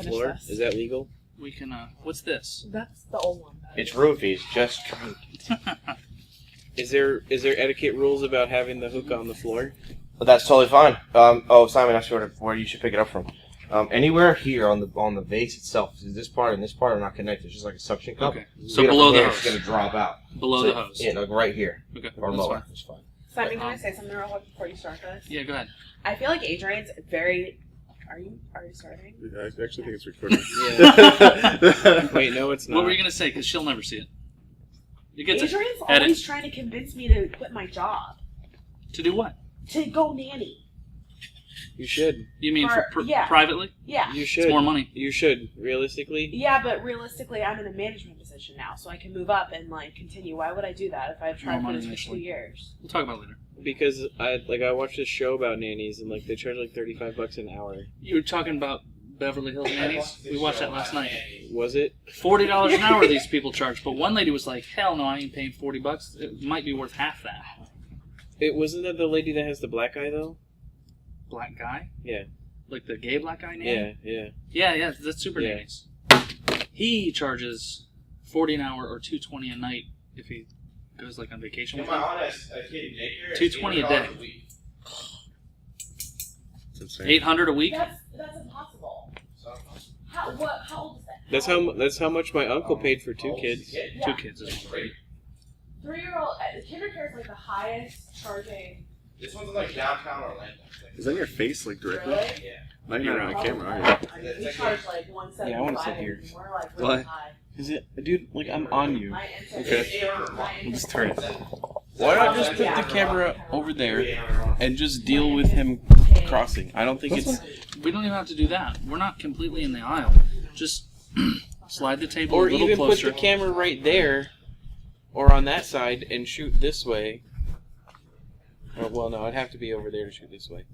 floor? this. Is that legal? We can, what's this? That's the old one. It's roofies. Just Is there etiquette rules about having the hookah on the floor? That's totally fine. Oh, Simon, that's sort of where you should pick it up from. Anywhere here on the base itself, this part and this part are not connected. It's just like a suction cup. Okay. So below the hose. It's going to drop out. Below the hose. Yeah, like right here. Okay. Or That's lower. fine. It's fine. Simon, can I say something real quick before you start this? Yeah, go ahead. I feel like Adrian's very... Are you starting? I actually think it's recording. Yeah. Wait, no, it's not. What were you going to say? Because she'll never see it. You get Adrian's edit. always trying to convince me to quit my job. To do what? To go nanny. You should. You mean yeah. privately? Yeah. You should. It's more money. You should. Realistically. Yeah, but realistically, I'm in a management position now, so I can move up and like continue. Why would I do that if I've tried More for money this for 2 initially. years? We'll talk about it later. Because I watched this show about nannies and like they charge like $35 an hour. You were talking about Beverly Hills Nannies? We watched that last night. Was it? $40 an hour these people charge, but one lady was like, hell no, I ain't paying $40. It might be worth half that. It wasn't that the lady that has the black eye though? Black guy? Yeah. Like the gay black guy nanny? Yeah. Yeah, that's Super Yeah. Nannies. He charges $40 an hour or $220 a night if he goes like on vacation with Am I him. honest? A kid in daycare. $220 a day. It's insane. $800 a week? That's impossible. How old is that? That's how much my uncle paid for 2 kids. Yeah. 2 kids is great. 3-year-old kindergarten is like the highest charging. This one's like downtown Orlando. Is that your face, like, directly? Really? Yeah. Not even on camera, are you? I mean, we charge like $175. Yeah, I wanna sit here. And we're like really What? high. Is it, dude? Like I'm on you. My intern- Okay. my We'll just intern- turn it. Why not just put the camera over there and just deal with him crossing? I don't think it's. We don't even have to do that. We're not completely in the aisle. Just slide the table Or a little even closer. put the camera right there, or on that side, and shoot this way. Or, well, no, I'd have to be over there to shoot this way.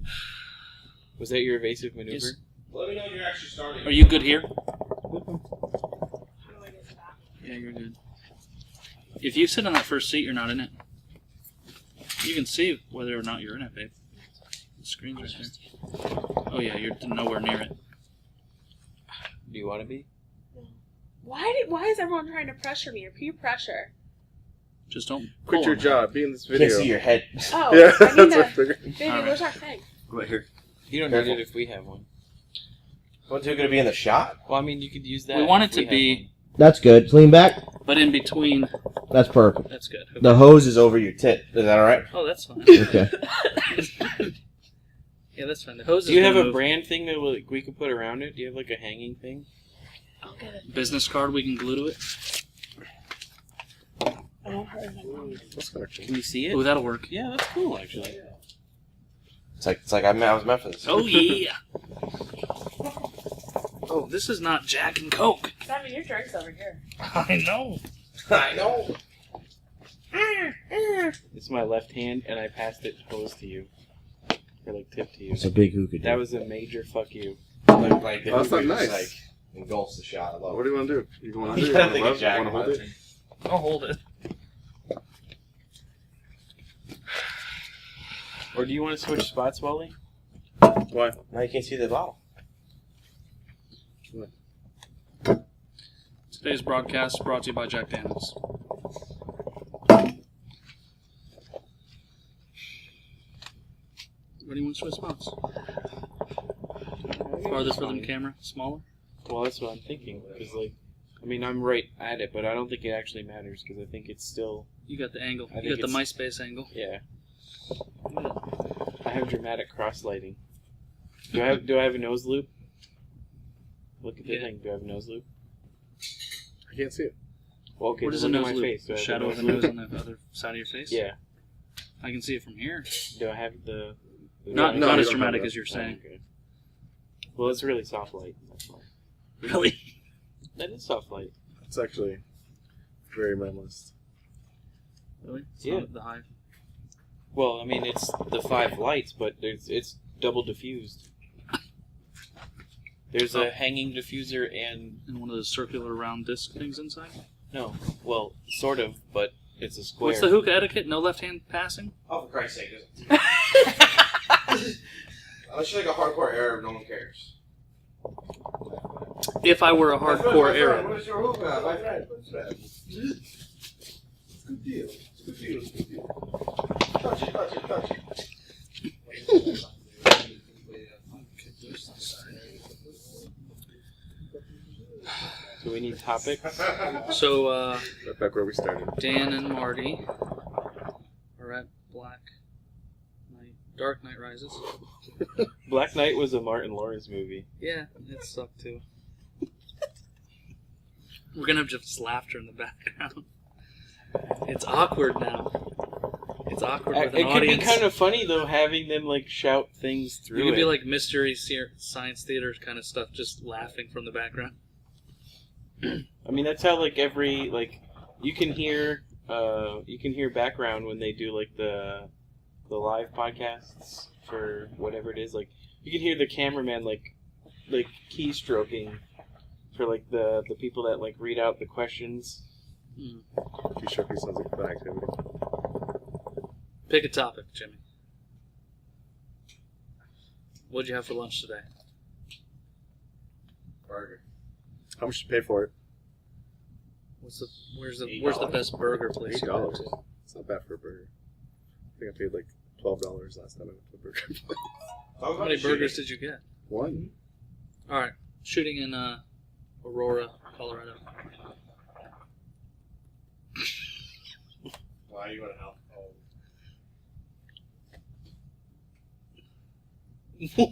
Was that your evasive maneuver? Yes. Let me know when you're actually starting. Are you good here? Yeah, you're good. If you sit on that first seat, you're not in it. You can see whether or not you're in it, babe. The screen's right there. Oh yeah, you're nowhere near it. Do you want to be? Why is everyone trying to pressure me or peer pressure? Just don't Quit pull your on job. Be in this You video. can't see your head. Oh, Yeah, I need that's what I to. figured. Baby, All right. where's our thing? Right here. You don't Careful. need it if we have one. What's it going to be in the shot? Well, I mean, you could use that. We want it if to have be, That's good. Lean back. but in between. That's perfect. That's good. Okay. The hose is over your tit. Is that all right? Oh, that's fine. Okay. Yeah, that's fine. The hose. one. Do you is have gonna a move. brand thing that we could put around it? Do you have like a hanging thing? I'll get it. Business card we can glue to it? I won't hurt him. That's kind of cool. Can you see it? Oh, that'll work. Yeah, that's cool actually. It's like I was meant for this. Oh yeah. Oh, this is not Jack and Coke. Simon, your drink's over here. I know. I know. It's my left hand, and I passed it close to you, or like tip to you. It's a big hookah. That was a major fuck you. like the Oh, that's not hookah nice. just, like engulfs the shot. I love What do you want to do? You want to do it. it? I think You it's Jack. want to hold it? I'll hold it. Or do you want to switch spots, Wally? Why? Now you can't see the bottle. Today's broadcast brought to you by Jack Daniels. Where do you want to switch spots? Farther from the camera? Smaller? Well, that's what I'm thinking. Because, like, I mean, I'm right at it, but I don't think it actually matters because I think it's still. You got the angle. I You think got the it's- MySpace angle. Yeah. I have dramatic cross lighting. Do I have a nose loop? Look at the Yeah. thing. Do I have a nose loop? I can't see it. Well, okay. What is a look at nose my loop? face. Do I have a Shadow of nose the loop? nose on the other side of your face? Yeah. I can see it from here. Do I have the? Not, No, not you as don't dramatic have as you're Oh, saying. okay. Well, it's really soft light. That's why. Really? That is soft light. It's actually very minimalist. Really? It's Yeah. not the hive. Well, I mean, it's the 5 lights, but it's double diffused. There's a hanging diffuser and And one of those circular round disc things inside? no, well, sort of, but it's a square. What's the hookah etiquette? No left-hand passing? Oh, for Christ's sake. Unless you're like a hardcore Arab, no one cares. if I were a hardcore Arab. What is your hookah, my friend? What's that? It's a good deal. It's a good deal. It's a good deal. Touch it, touch it, touch it. So we need topics. So, Right back where we started. Dan and Marty are at Dark Knight Rises. Black Knight was a Martin Lawrence movie. Yeah, it sucked too. We're gonna have just laughter in the background. It's awkward now. It's awkward with an It could be audience. kind of funny though, having them like shout things through. It could be it. like mystery science theater kind of stuff, just laughing from the background. I mean, that's how like every like you can hear background when they do like the live podcasts for whatever it is. Like you can hear the cameraman like keystroking for like the people that like read out the questions. Keystroking sounds like fun activity. Pick a topic, Jimmy. What'd you have for lunch today? Burger. How much did you pay for it? Where's the best burger place? you go $8. to? It's not bad for a burger. I think I paid like $12 last time I went to a burger place. How many burgers did you get? One. All right, shooting in Aurora, Colorado. Why you want to help?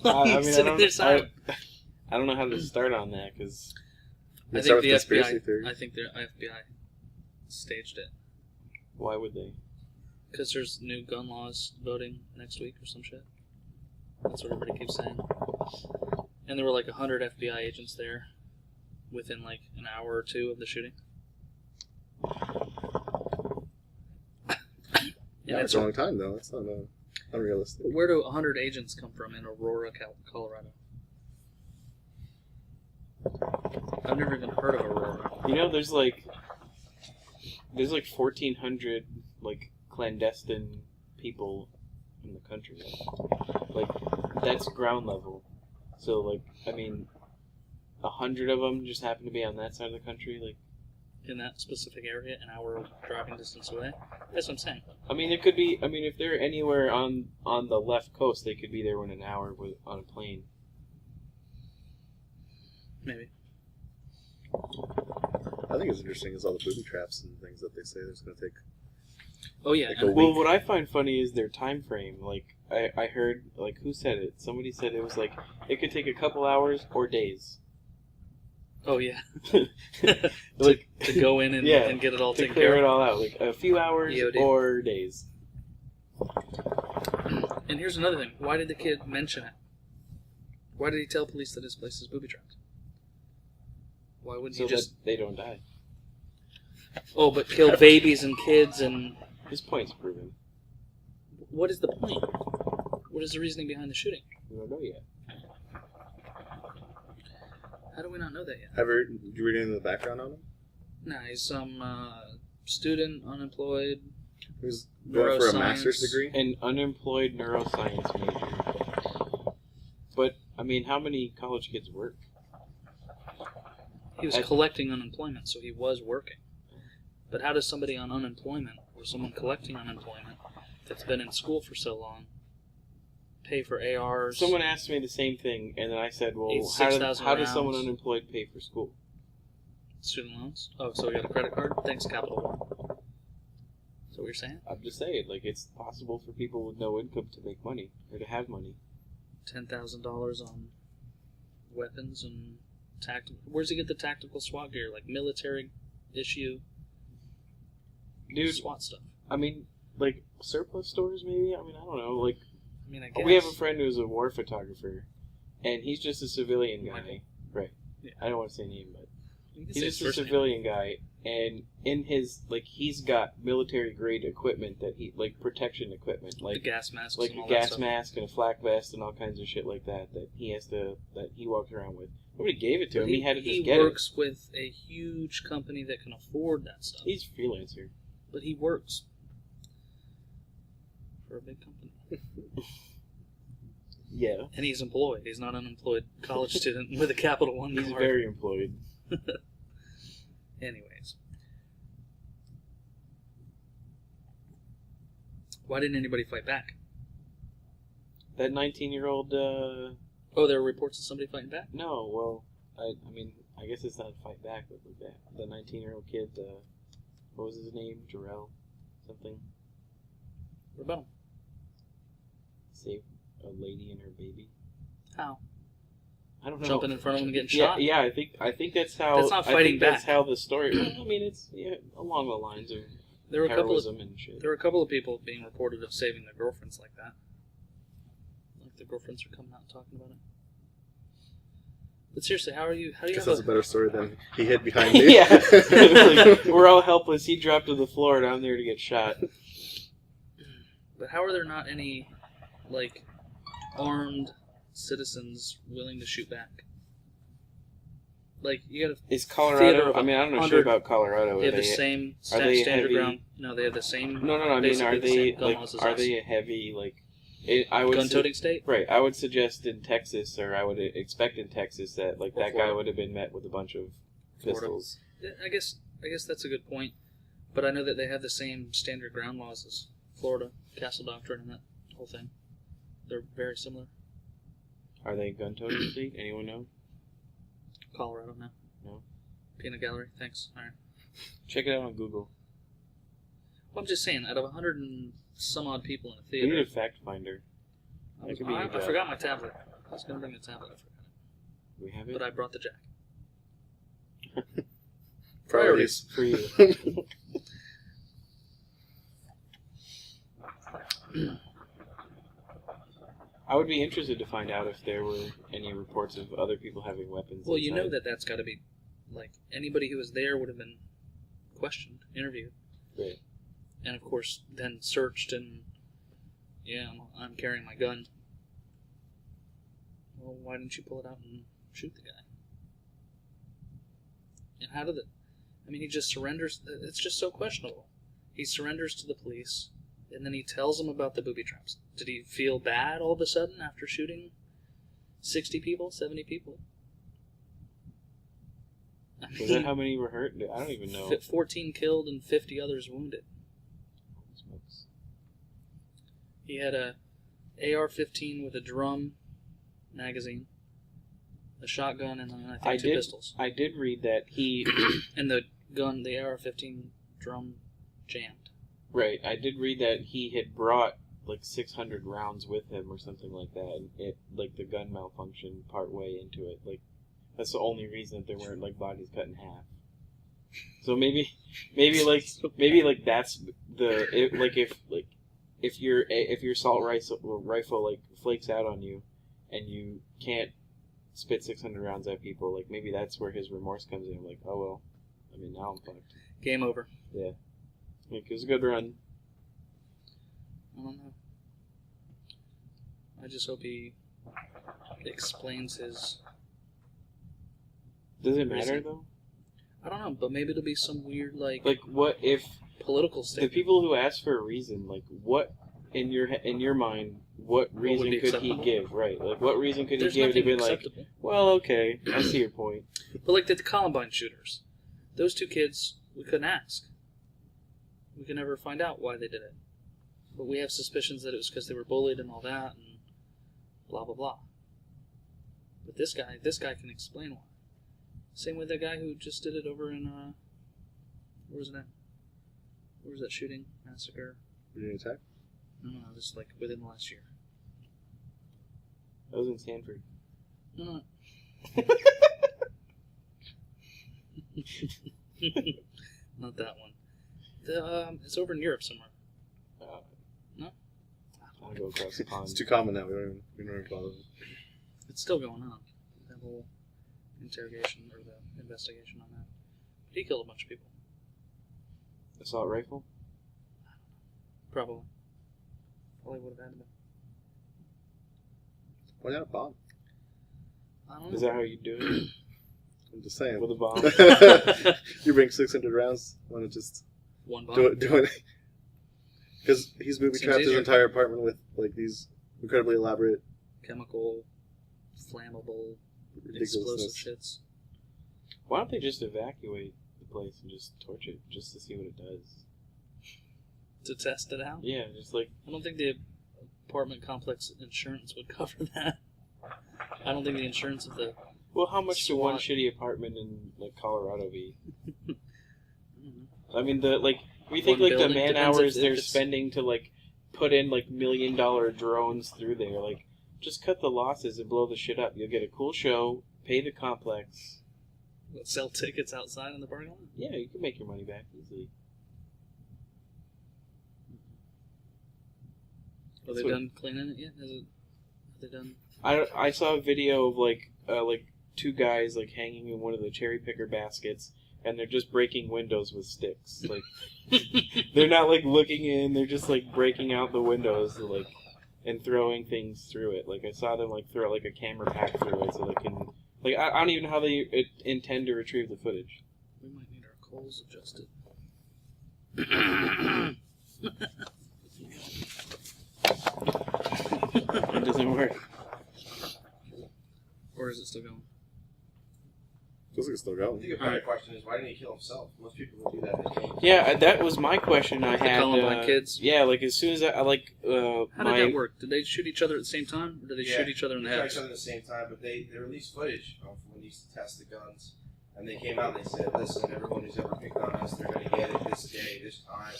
I mean, Sitting there silent. I don't know how to start on that because I Start think the with conspiracy FBI. theory. I think the FBI staged it why would they? because there's new gun laws voting next week or some shit. That's what everybody keeps saying. And there were like 100 FBI agents there within like an hour or two of the shooting. Yeah, And it's a long time though. It's not unrealistic. where do 100 agents come from in Aurora, Colorado? I've never even heard of Aurora. You know, there's like 1,400 like clandestine people in the country. Like that's ground level. So like I mean, 100 of them just happen to be on that side of the country. Like In that specific area, an hour driving distance away. That's what I'm saying. I mean, it could be. I mean, if they're anywhere on the left coast, they could be there in an hour on a plane. Maybe. I think it's interesting is all the booby traps and things that they say there's going to take. Oh yeah. Like and- a Well, week. what I find funny is their time frame. Like I heard, like who said it? Somebody said it was like it could take a couple hours or days. oh yeah. Like to go in and, yeah, and get it all to taken clear care it of. all out, like a few hours EOD. or days. And here's another thing. Why did the kid mention it? Why did he tell police that his place is booby trapped? Why wouldn't So he just that they don't die. but kill babies and kids and His point's proven. what is the point? What is the reasoning behind the shooting? We don't know yet. How do we not know that yet? Did you read any of the background on him? Nah, he's some student, unemployed. He was going for a Neuroscience. master's degree. An unemployed neuroscience major. But I mean, how many college kids work? He was I- collecting unemployment, so he was working. But how does somebody on unemployment or someone collecting unemployment that's been in school for so long pay for ARs? Someone asked me the same thing, and then I said, "Well, It's how 6,000 does someone rounds. unemployed pay for school?" Student loans? Oh, so we got a credit card? Thanks, Capital One. Is that what you're saying? I'm just saying, like it's possible for people with no income to make money or to have money. $10,000 on weapons and tactical. Where's he get the tactical SWAT gear? Like military issue Dude, SWAT stuff. I mean, like surplus stores, maybe. I mean, I don't know. Like I mean, I guess. we have a friend who's a war photographer, and he's just a civilian guy, Michael. right? Yeah. I don't want to say name, but You can he's say his just a first name. civilian guy, and in his like he's got military grade equipment that he like protection equipment, The like gas masks like and a all that gas stuff. mask and a flak vest and all kinds of shit like that that he walks around with. Nobody gave it to But him. He had to just he get it. works with a huge company that can afford that stuff. He's a freelancer. But he works for a big company. Yeah. And he's employed. He's not an unemployed college student with a Capital One He's card. very employed. Anyways. Why didn't anybody fight back? That 19-year-old, Oh, there were reports of somebody fighting back? no, well, I mean, I guess it's not a fight back, but the 19-year-old kid, what was his name? Jarrell? Something? What about him? Saved a lady and her baby. How? I don't know. Jumping in front of him and getting Yeah, shot? yeah, I think that's how. That's not I fighting think that's back. how the story. I mean, it's along the lines of There were a couple of heroism and shit. There were a couple of people being reported of saving their girlfriends like that. Like the girlfriends are coming out and talking about it. But seriously, how do you I guess have that's a... a better story than he hid behind me. Yeah, like, we're all helpless. He dropped to the floor, and I'm there to get shot. But how are there not any, like, armed citizens willing to shoot back? Like, you gotta... Is Theater Colorado? of I mean, I don't know 100 shit about Colorado. They have Are the they? same are they standard heavy- ground. No, they have the same... No. I mean, basically are the they same gun like? laws as Are us. they a heavy like? I would Gun-toting state? right. I would suggest in Texas, or I would expect in Texas that like Or that guy Florida. would have been met with a bunch of Florida. pistols. I guess that's a good point. But I know that they have the same standard ground laws as Florida, Castle Doctrine, and that whole thing. They're very similar. Are they gun-toting state? Anyone know? Colorado, no. No. Peanut Gallery, thanks. All right. Check it out on Google. Well, I'm just saying, out of 100 and some odd people in a We need theater, a fact finder. That could be I your job. forgot my tablet. I was going to bring the tablet. I forgot We have it. it But I brought the jack. Priorities. for you. I would be interested to find out if there were any reports of other people having weapons. Well, you know inside. that's got to be, like, anybody who was there would have been questioned, interviewed. Right. And, of course, then searched and, yeah, I'm carrying my gun. Well, why didn't you pull it out and shoot the guy? And how did it... I mean, he just surrenders... It's just so questionable. He surrenders to the police, and then he tells them about the booby traps. Did he feel bad all of a sudden after shooting 60 people, 70 people? I Was that how many were hurt? I don't even know. 14 killed and 50 others wounded. Smokes. He had a AR-15 with a drum magazine, a shotgun, and then I think two pistols. I did read that he... And the gun, the AR-15 drum, jammed. Right, I did read that he had brought like 600 rounds with him or something like that, and it like the gun malfunctioned part way into it. Like that's the only reason that there weren't like bodies cut in half. So maybe that's if your assault rifle like flakes out on you, and you can't spit 600 rounds at people, like maybe that's where his remorse comes in. Like, oh well, I mean now I'm fucked. Game over. Yeah. It was a good run. I don't know. I just hope he explains his... Does it matter Reason. though? I don't know, but maybe it'll be some weird, like what if political the statement. people who ask for a reason, like what in your mind, what reason be could he acceptable? give? Right, like what reason could There's he give to nothing be like, acceptable. well, okay, I see your point. But like the Columbine shooters, those two kids, we couldn't ask. We could never find out why they did it. But we have suspicions that it was because they were bullied and all that, and blah, blah, blah. But this guy can explain why. Same with the guy who just did it over in, where was it at? Where was that shooting? Massacre? Virginia Tech? No, just like within the last year. I was in Stanford. No. Not that one. It's over in Europe somewhere. No? I'll go across the pond. It's too common now. We don't even follow it. It's still going on. That whole interrogation or the investigation on that. But he killed a bunch of people. Assault rifle? Probably would have had to be. Why not a bomb? I don't know. Is that how you do it? I'm just saying. With a bomb? You bring 600 rounds. Why not just One bomb. do it? Because he's booby Seems trapped his easier. entire apartment with like these incredibly elaborate chemical, flammable, explosive Ridiculousness. shits. Why don't they just evacuate the place and just torch it just to see what it does? To test it out? Yeah, just like I don't think the apartment complex insurance would cover that. I don't think the insurance of the... well, how much do one SWAT. shitty apartment in like Colorado be? Mm-hmm. I mean, the like we think One like the building, man depends hours if they're it's- spending to like put in like $1 million drones through there. Like, just cut the losses and blow the shit up. You'll get a cool show, pay the complex. Sell tickets outside in the parking lot? Yeah, you can make your money back easily. Are they done cleaning it yet? Are they done? I saw a video of like two guys like hanging in one of the cherry picker baskets, and they're just breaking windows with sticks. Like they're not like looking in; they're just like breaking out the windows, like and throwing things through it. Like I saw them like throw like a camera pack through it, so they can. Like I don't even know how they intend to retrieve the footage. We might need our coals adjusted. It doesn't work. Or is it still going? Feels like it's still I going. think a better question is, why didn't he kill himself? Most people would do that. They kill themselves. Yeah, that was my question. I The had. Columbine kids? Yeah, like as soon as I like. How my, did that work? Did they shoot each other at the same time? Or did they Yeah. shoot each other in the They shot head? each other at the same time, but they released footage of when they used to test the guns. And they came out and they said, listen, everyone who's ever picked on us, they're going to get it this day, this time.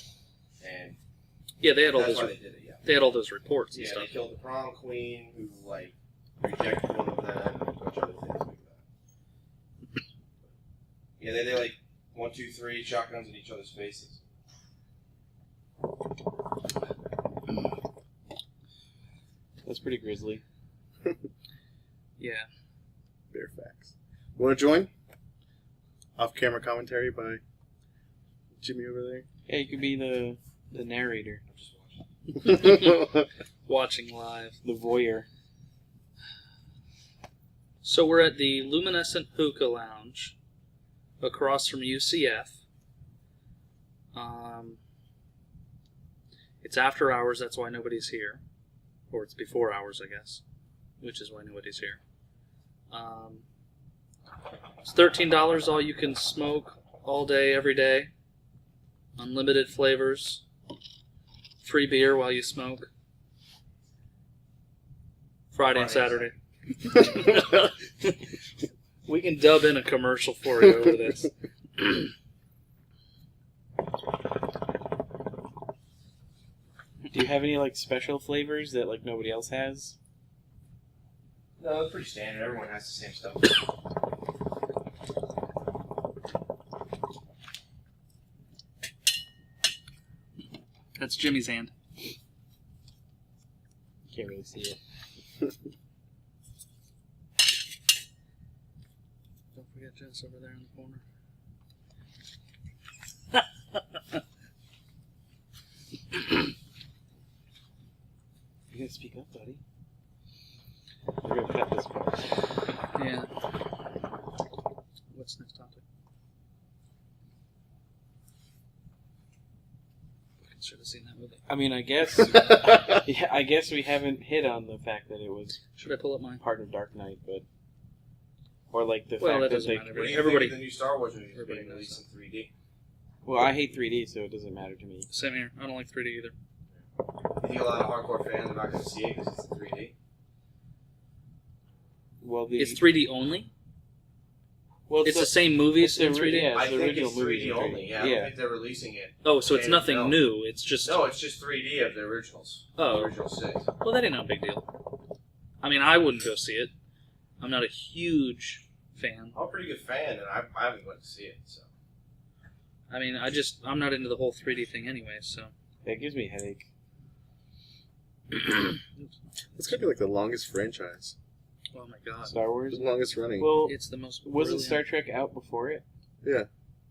And Yeah, they had all that's those. why they did it, yeah. They had all those reports and Yeah, stuff. they killed the prom queen who, like, rejected one of them and a bunch of other things like that. Yeah, they like 1, 2, 3 shotguns in each other's faces. That's pretty grisly. Yeah. Bare facts. Want to join? Off-camera commentary by Jimmy over there. Yeah, you could be the narrator, I'm just watching. Watching live. the voyeur. So we're at the Luminescent Hookah Lounge across from UCF. It's after hours, that's why nobody's here. Or it's before hours, I guess, which is why nobody's here. It's $13, all you can smoke all day, every day. Unlimited flavors. Free beer while you smoke. Friday and Saturday. We can dub in a commercial for you over this. Do you have any like special flavors that like nobody else has? No, it's pretty standard. Everyone has the same stuff. That's Jimmy's hand. Can't really see it. Don't forget Jess over there in the corner. You gotta speak up, buddy. We're gonna cut this part. Yeah. What's next topic? I should have seen that movie. I mean, I guess. Yeah, I guess we haven't hit on the fact that it was Should I pull up mine? part of Dark Knight, but or like the Well, fact that that doesn't they. matter. What do you Everybody- think of the new Star Wars movie everybody being knows released in 3D? Well, I hate 3D, so it doesn't matter to me. Same here. I don't like 3D either. You think a lot of hardcore fans are not going to see it because it's in 3D? Well, the It's 3D only? well, It's the same movies in it's the 3D? yeah, I it's the think original it's movies 3D in 3D. only. Yeah, I don't think they're releasing it. Oh, so it's And nothing no. new. It's just... No, it's just 3D of the originals. Oh. The original 6. Well, that ain't no big deal. I mean, I wouldn't go see it. I'm not a huge fan. I'm a pretty good fan, and I haven't went to see it. So I mean, I'm not into the whole 3D thing anyway, so... That gives me a headache. It's gonna be like the longest franchise, Oh my god. Star Wars. the longest running. Well, It's the most... wasn't brilliant- Star Trek out before it?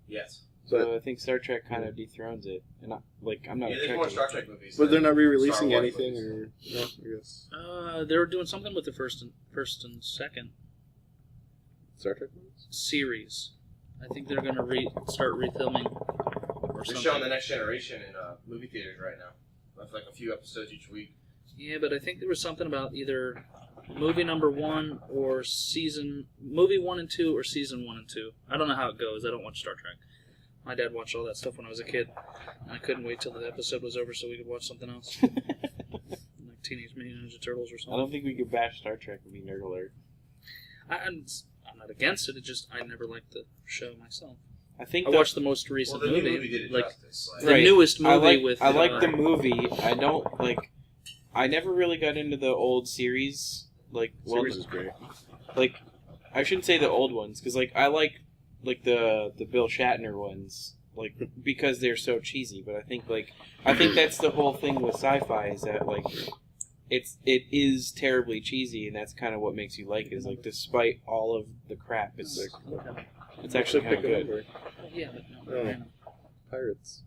yes, So I think Star Trek kind of dethrones it. And I'm not yeah, a there's Trekkie. more Star Trek movies. But they're than not re-releasing Star Wars anything, movies. or no? I guess They were doing something with the first and second Star Trek movies. series. I think they're going to start refilming or They're something. showing the Next Generation in movie theaters right now. That's like a few episodes each week. Yeah, but I think there was something about either movie number 1 or movie 1 and 2 or season 1 and 2. I don't know how it goes. I don't watch Star Trek. My dad watched all that stuff when I was a kid, and I couldn't wait till the episode was over so we could watch something else. Like Teenage Mutant Ninja Turtles or something. I don't think we could bash Star Trek and be nerd alert. I'm not against it. It just I never liked the show myself. I watched the most recent the movie, new movie did it like justice. the newest movie I like the movie. I don't like. I never really got into the old series. Like, Series is great. Like, I shouldn't say the old ones because like I like the Bill Shatner ones. Like, because they're so cheesy, but I think that's the whole thing with sci-fi is that like it is terribly cheesy, and that's kind of what makes you like it. Is like despite all of the crap, it's actually kind of good. Yeah, but no. Oh. Pirates.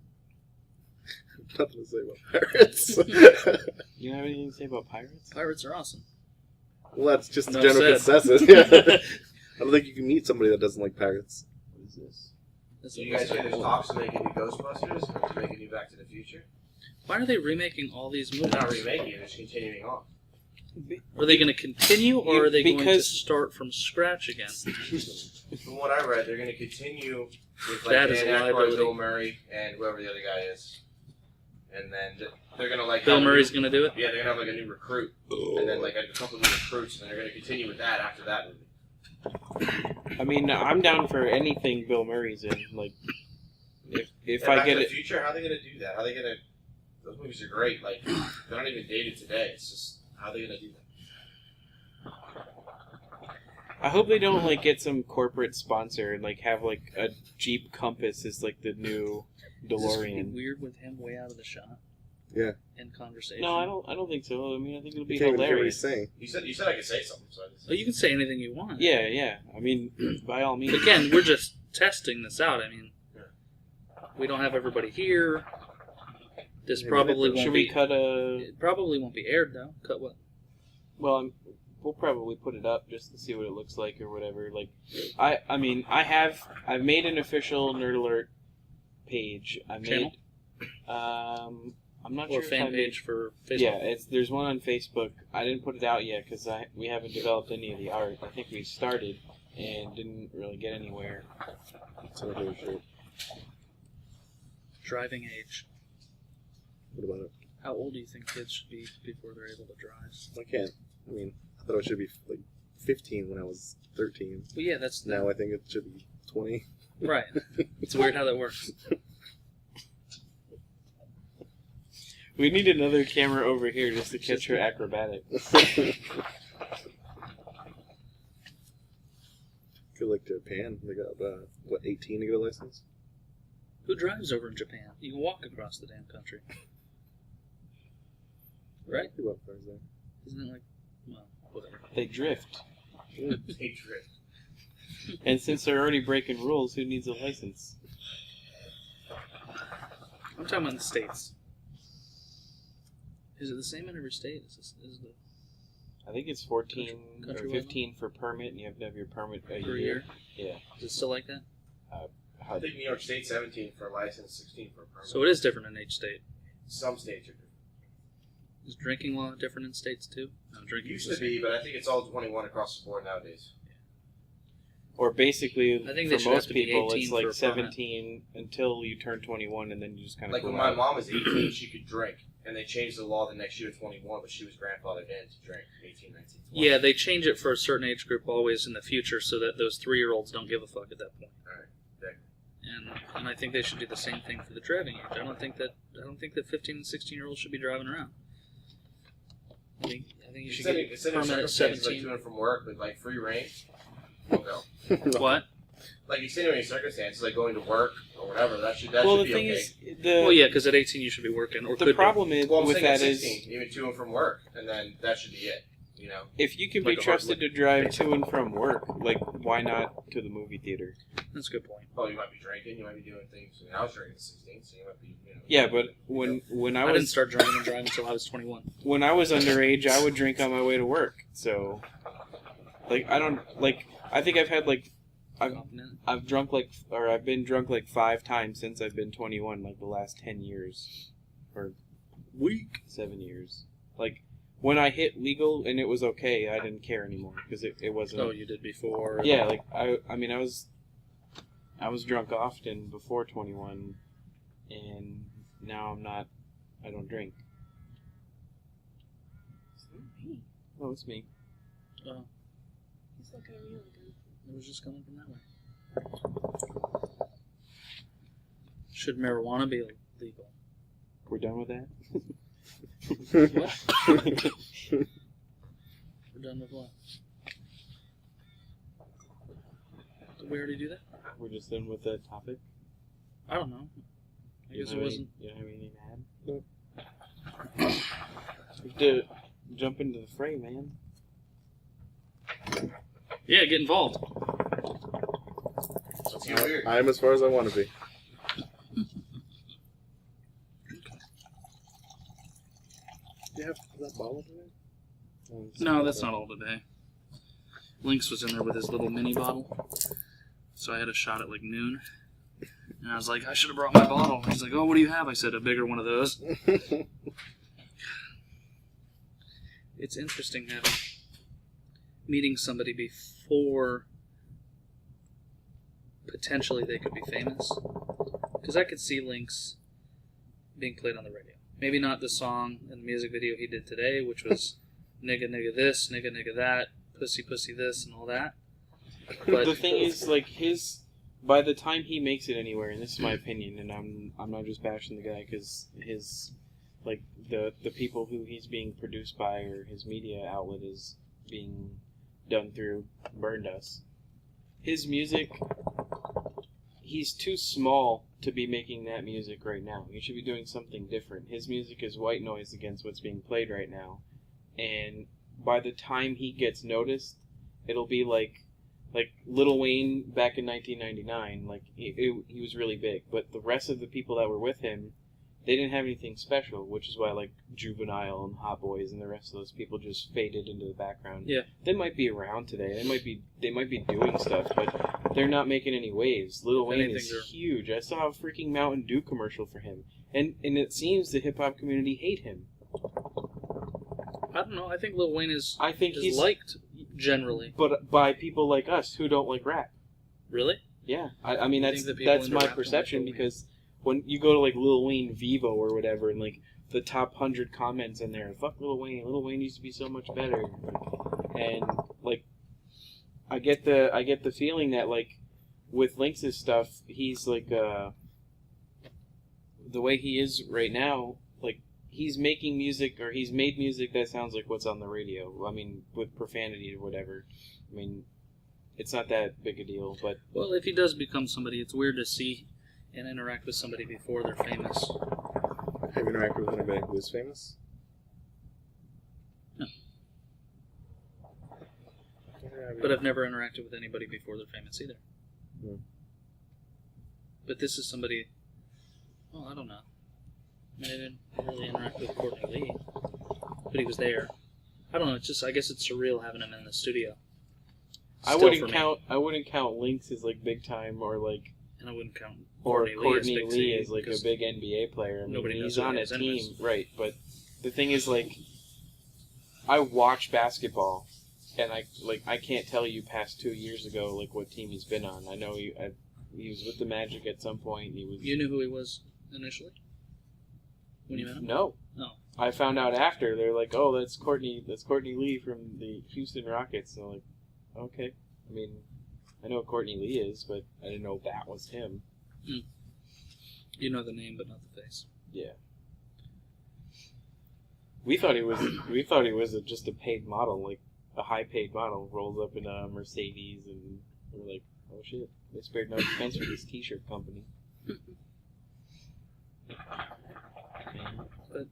Nothing to say about pirates. You don't have anything to say about pirates? Pirates are awesome. Well, that's just the Enough general said. consensus. Yeah. I don't think you can meet somebody that doesn't like pirates. What is this? That's Do what you guys most say there's people- talks to make a new Ghostbusters or to make a new Back to the Future? Why are they remaking all these movies? They're not remaking it, they're just continuing on. Are they going to continue, or are they going to Because- start from scratch again? From what I read, they're going to continue with like That is Dan a Aykroyd, liability. Bill Murray, and whoever the other guy is. And then they're going to like Bill have a Murray's new- going to do it? Yeah, they're going to have like a new recruit. And then like a couple new recruits, and then they're going to continue with that after that movie. I mean, I'm down for anything Bill Murray's in. Like, if Yeah, I Back get to the it, Future, how are they going to do that? How are they going to... Those movies are great. Like, they're not even dated today. It's just, how are they going to do that? I hope they don't like get some corporate sponsor and like have like a Jeep Compass is like the new Is this gonna be DeLorean. weird with him way out of the shot? Yeah. In conversation? No, I don't think so. I mean, I think it'll be You can't even hear what he's hilarious. saying. You said I could say something, so I just... Oh, you can say anything you want. Yeah. I mean, by all means. Again, we're just testing this out. I mean, we don't have everybody here. This Maybe probably they- won't Should be. we cut a? It probably won't be aired though. Cut what? Well, we'll probably put it up just to see what it looks like or whatever. Like, I've made an official Nerd Alert page. I made. Channel? I'm not Or sure if fan I page for Facebook. Yeah, there's one on Facebook. I didn't put it out yet because we haven't developed any of the art. I think we started and didn't really get anywhere. It's another shirt. Driving age. What about it? How old do you think kids should be before they're able to drive? I can't. I mean, I thought it should be like 15 when I was 13. Well, yeah, that's Now I think it should be 20. right. It's weird how that works. We need another camera over here just to catch her acrobatics. Go like Japan. They got, 18 to get a license? Who drives over in Japan? You can walk across the damn country. Right? Who got cars there? Isn't it like, well, whatever. They drift. They drift. And since they're already breaking rules, who needs a license? I'm talking about in the States. Is it the same in every state? Is the I think it's 14 Country or 15 for permit, and you have to have your permit a per year. year? Yeah. Is it still like that? I think New York State 17 for a license, 16 for a permit. So it is different in each state. Some states are different. Is drinking law different in states too? No, It drinking used to be, but I think it's all 21 across the board nowadays. Or basically, I think they for should have most to be people, 18 it's for like a permit. 17 until you turn 21, and then you just kind of Like go when my out. mom was 18, she could drink. And they changed the law the next year to 21, but she was grandfathered in to drink 18, 19, 20. Yeah, they change it for a certain age group always in the future so that those 3-year-olds don't give a fuck at that point. Alright, exactly. And I think they should do the same thing for the driving age. I don't think that 15 and 16-year-olds should be driving around. I think you should get a It's in your permit at circumstances, like 17. to and from work with like free reign. We'll go. What? Like extenuating circumstances, like going to work or whatever. That should Well, the be thing okay. is, Well, yeah, because at 18 you should be working or the could problem is Well, I'm with saying at that is 16, even to and from work, and then that should be it. You know. if you can Like be a hard trusted to drive to and from work, like why not to the movie theater? be. That's a good point. Well, you might be drinking, you might be doing things. I mean, I was drinking at 16, so you might be. You know, Yeah, but when I I didn't was start drinking and driving until I was 21. when I was underage, I would drink on my way to work. So, like, I think I've had like Confident. I've been drunk like 5 times since I've been 21, like the last 10 years or 7 years. Like when I hit legal and it was okay, I didn't care anymore because it wasn't. Oh, you did before. Yeah, like I mean, I was drunk often before 21, and now I'm not. I don't drink. It's not me. Oh, it's me. Oh, He's looking at me like it was just coming from that way. Should marijuana be legal? We're done with that. What? We're done with what? Did we already do that? We're just done with that topic. I don't know. I guess it wasn't. You don't have anything to add? Nope. You have to jump into the fray, man. Yeah, get involved. Let's get weird. I am as far as I want to be. Do you have that bottle today? No, that's not all today. Lynx was in there with his little mini bottle. So I had a shot at like noon. And I was like, I should have brought my bottle. He's like, oh, what do you have? I said, a bigger one of those. It's interesting meeting somebody before potentially they could be famous. Because I could see Lynx being played on the radio. Maybe not the song and the music video he did today, which was nigga nigga this, nigga nigga that, pussy pussy this, and all that. But the thing is, like, by the time he makes it anywhere, and this is my opinion, and I'm not just bashing the guy because like the people who he's being produced by or his media outlet is being done through burned us. His music, he's too small to be making that music right now. He should be doing something different. His music is white noise against what's being played right now, and by the time he gets noticed, it'll be like Lil Wayne back in 1999. Like he was really big, but the rest of the people that were with him, they didn't have anything special, which is why like Juvenile and Hot Boys and the rest of those people just faded into the background. Yeah. They might be around today. They might be doing stuff, but they're not making any waves. Lil Wayne is huge. I saw a freaking Mountain Dew commercial for him, and it seems the hip hop community hate him. I don't know. I think Lil Wayne is he's liked generally. But by people like us who don't like rap. Really? Yeah. I mean, You that's think the people into my rap don't perception like Lil Wayne? because when you go to like Lil Wayne Vivo or whatever, and like the top 100 comments in there, fuck Lil Wayne. Lil Wayne used to be so much better. And like, I get the feeling that like with Lynx's stuff, he's like the way he is right now. Like he's making music, or he's made music that sounds like what's on the radio. I mean, with profanity or whatever. I mean, it's not that big a deal, but Well, if he does become somebody, it's weird to see and interact with somebody before they're famous. Have you interacted with anybody who is famous? No. Yeah, But I've never interacted with anybody before they're famous either. Hmm. But this is somebody. Well, I don't know. I mean, I didn't really interact with Courtney Lee, but he was there. I don't know. It's just, I guess it's surreal having him in the studio. I Still wouldn't for me. count Lynx as like big time or like And I wouldn't count or Courtney Courtney Lee Lee as as like a because big NBA player. I mean, nobody knows he's who on he a is team, anyways. right? But the thing is, like, I watch basketball, and I can't tell you past 2 years ago like what team he's been on. I know he was with the Magic at some point. He was. You knew who he was initially when you met him? No. Oh. I found out after. They're like, oh, that's Courtney Lee from the Houston Rockets. And I'm like, okay. I mean, I know what Courtney Lee is, but I didn't know that was him. You know the name, but not the face. Yeah. We thought he was just a paid model, like a high paid model, rolls up in a Mercedes, and we're like, oh shit, they spared no expense for this T-shirt company. But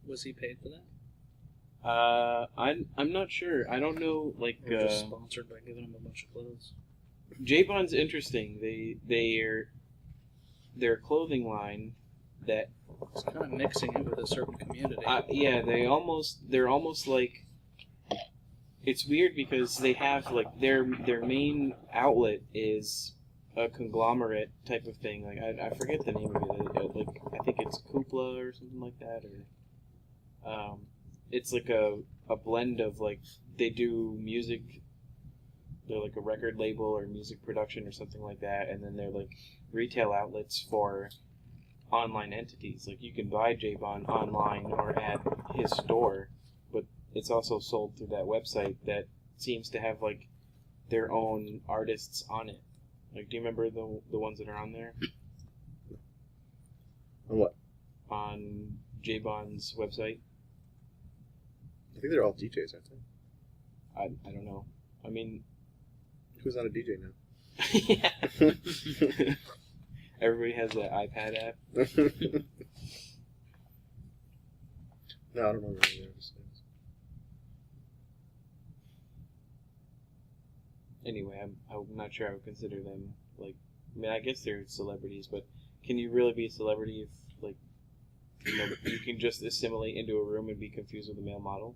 was he paid for that? I'm not sure. I don't know. Like, Or just sponsored by giving him a bunch of clothes? J-Bond's interesting. Their clothing line that It's kind of mixing it with a certain community. yeah, they're almost like, it's weird because they have like their main outlet is a conglomerate type of thing. Like I forget the name of it. Like I think it's Kupla or something like that, or it's like a blend of like they do music. They're like a record label or music production or something like that, and then they're like retail outlets for online entities. Like you can buy J-Bon online or at his store, but it's also sold through that website that seems to have like their own artists on it. Like, do you remember the ones that are on there? On what? On J-Bon's website? I think they're all DJs, aren't they? I don't know. I mean, who's not a DJ now? Yeah. Everybody has that iPad app. No, I don't remember any of those names. Anyway, I'm not sure I would consider them like. I mean, I guess they're celebrities, but can you really be a celebrity if like you can just assimilate into a room and be confused with a male model?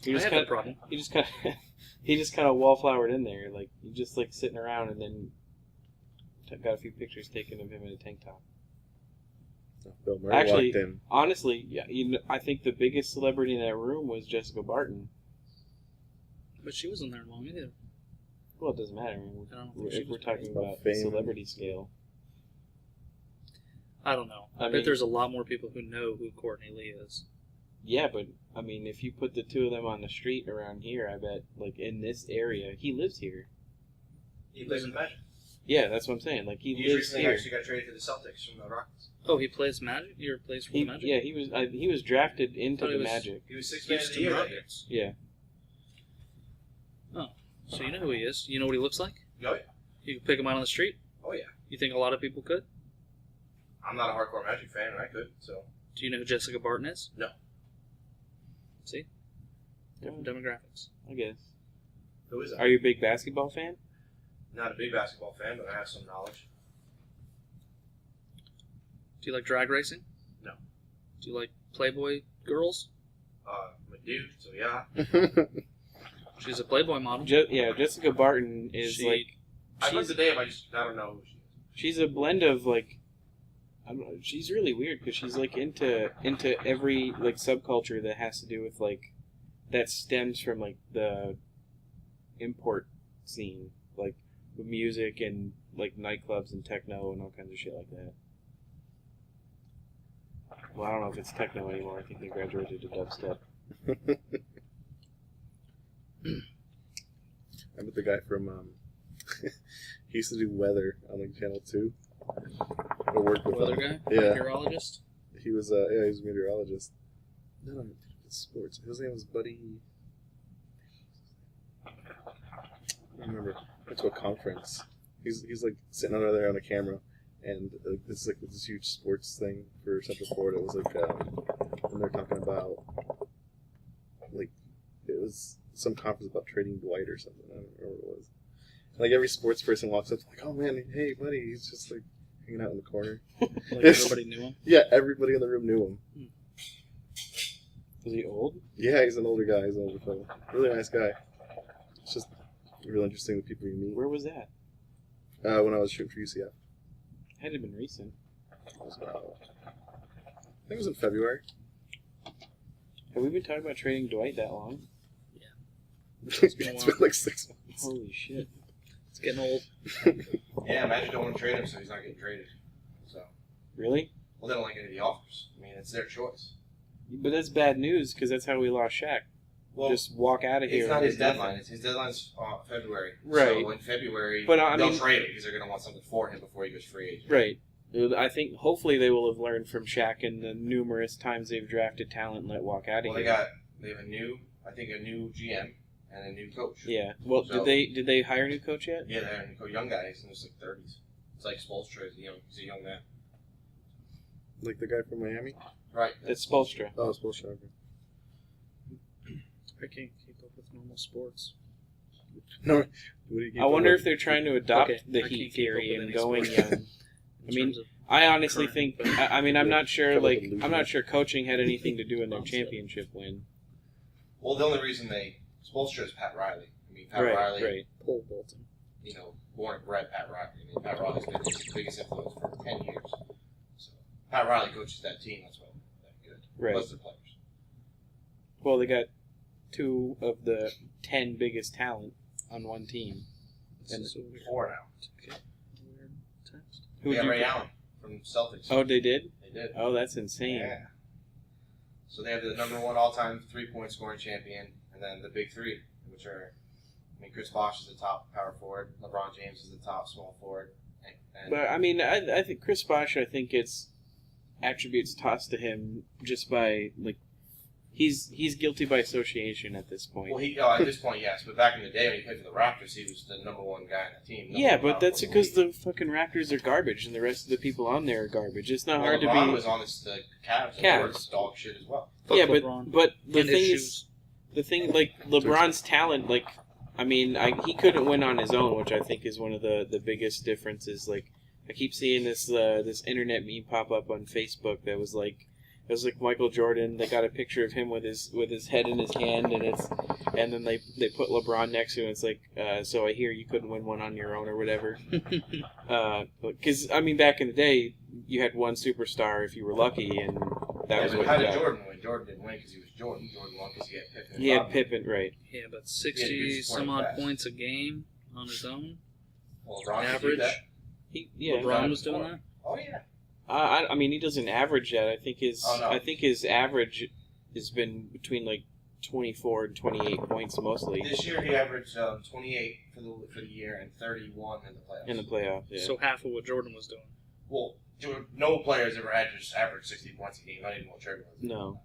I have that problem. He just kind of wallflowered in there, like you just like sitting around, and then got a few pictures taken of him in a tank top. Bill Murray Actually, walked in. honestly, yeah, I think the biggest celebrity in that room was Jessica Barton. But she wasn't there long either. Well, it doesn't matter. I mean, I don't think she we're was talking about about fame. celebrity scale. I don't know. I mean, bet there's a lot more people who know who Courtney Lee is. Yeah, but I mean, if you put the two of them on the street around here, I bet, like in this area, he lives here. He plays in Magic. Yeah, that's what I'm saying. Like he He lives recently here. actually got traded to the Celtics from the Rockets. Oh, he plays Magic? He plays for the Magic? Yeah, he was drafted into Thought he the was- Magic. He was 6 man of the Houston year that year. Rockets. Yeah. Oh, so you know who he is? You know what he looks like? Oh, yeah. You can pick him out on the street? Oh, yeah. You think a lot of people could? I'm not a hardcore Magic fan, and I could, so. Do you know who Jessica Barton is? No. See? Yeah, Demographics. I guess. Who is that? Are you a big basketball fan? Not a big basketball fan, but I have some knowledge. Do you like drag racing? No. Do you like Playboy girls? I'm a dude, so yeah. She's a Playboy model. Jessica Barton is She- like I've heard the name, I don't know who she is. she's a blend of like I don't know, she's really weird because she's like into every like subculture that has to do with like that stems from like the import scene, like with music and like nightclubs and techno and all kinds of shit like that. Well, I don't know if it's techno anymore. I think they graduated to dubstep. I met the guy from he used to do weather on like Channel 2. I worked with Weather him. guy? Yeah. Meteorologist? He was he was a meteorologist. No, it's sports. His name was Buddy. I don't remember. Went to a conference. He's like sitting under there on a camera, and this is like this huge sports thing for Central Florida. It was like and they're talking about like it was some conference about trading Dwight or something. I don't remember what it was. Like every sports person walks up like, oh man, hey buddy, he's just like hanging out in the corner. Like everybody knew him? Yeah, everybody in the room knew him. Was he old? Yeah, he's an older guy. He's an older fellow. Really nice guy. It's just real interesting the people you meet. Where was that? When I was shooting for UCF. Had to have been recent. It was about, I think it was in February. Have we been talking about trading Dwight that long? It's been like 6 months. Holy shit. It's getting old. Yeah, Magic don't want to trade him, so he's not getting traded. So, Really? well, they don't like any of the offers. I mean, it's their choice. But that's bad news because that's how we lost Shaq. Well, Just walk out of here. it's not his with nothing. deadline. His deadline's February. Right. So in February, But, I they'll mean- trade him because they're going to want something for him before he goes free agent. Right. I think hopefully they will have learned from Shaq and the numerous times they've drafted talent and let walk out of Well, here. they have a new GM and a new coach. Yeah. Well, So- did they hire a new coach yet? Yeah, they're a new coach, young guy. He's in his like 30s. It's like Spoelstra. He's a young man. Like the guy from Miami? Right. It's Spoelstra. Oh, it's bullshit. Okay. I can't keep up with normal sports. No, what do you keep I wonder up if they're trying to adopt Okay, the I Heat can't keep up theory with and any going sport. young. In I mean, terms of I honestly current. think. I'm not sure. Kind of Like, illusion. I'm not sure coaching had anything to do in their Bombs championship win. Well, the only reason Spoelstra is Pat Riley. I mean, Pat Right. Riley, Right. Pole Bolton. Born and bred Pat Riley. I mean, Pat Riley's been his biggest influence for 10 years. So, Pat Riley coaches that team. That's why Right. Most of the players. Well, they got 2 of the 10 biggest talent on one team. And And so weird. 4 now. Weird text. Who Yeah, do you Ray put- Allen from Celtics. Oh, they did? They did. Oh, that's insane. Yeah. So they have the number 1 all-time 3-point scoring champion, and then the big 3, which are, Chris Bosh is the top power forward, LeBron James is the top small forward, and But, I mean, I think Chris Bosh, I think it's attributes tossed to him just by, like, he's guilty by association at this point. well, at this point, yes, but back in the day when he played for the Raptors, he was the number 1 guy on the team. Yeah, but that's because the fucking Raptors are garbage and the rest of the people on there are garbage. It's not hard to LeBron be... was on the Cavs, and Cavs. they were dog shit as well. Yeah, Fuck LeBron. but the And thing his is... shoes. The thing, like, LeBron's talent, like, I mean, he couldn't win on his own, which I think is one of the biggest differences. Like, I keep seeing this internet meme pop up on Facebook that was like, it was like Michael Jordan. They got a picture of him with his head in his hand, and then they put LeBron next to him. It's like, so I hear you couldn't win one on your own or whatever. Because I mean, back in the day, you had one superstar if you were lucky, and that was But what how you did got. Jordan win? Jordan didn't win because he was Jordan. Jordan won because he had Pippen. and He had Rodman. Pippen, right? Yeah, but Yeah, 60 he was some odd fast. points a game on his own. Well, LeBron could do Average. that. LeBron was doing that. Oh yeah. I mean, he doesn't average that. I think Oh, no. his average has been between like 24 and 28 points mostly This year he averaged 28 for the year and 31 in the playoffs. in the playoffs. Yeah. So half of what Jordan was doing. Well, no players ever averaged 60 points a game. Not even Will Chamberlain. No,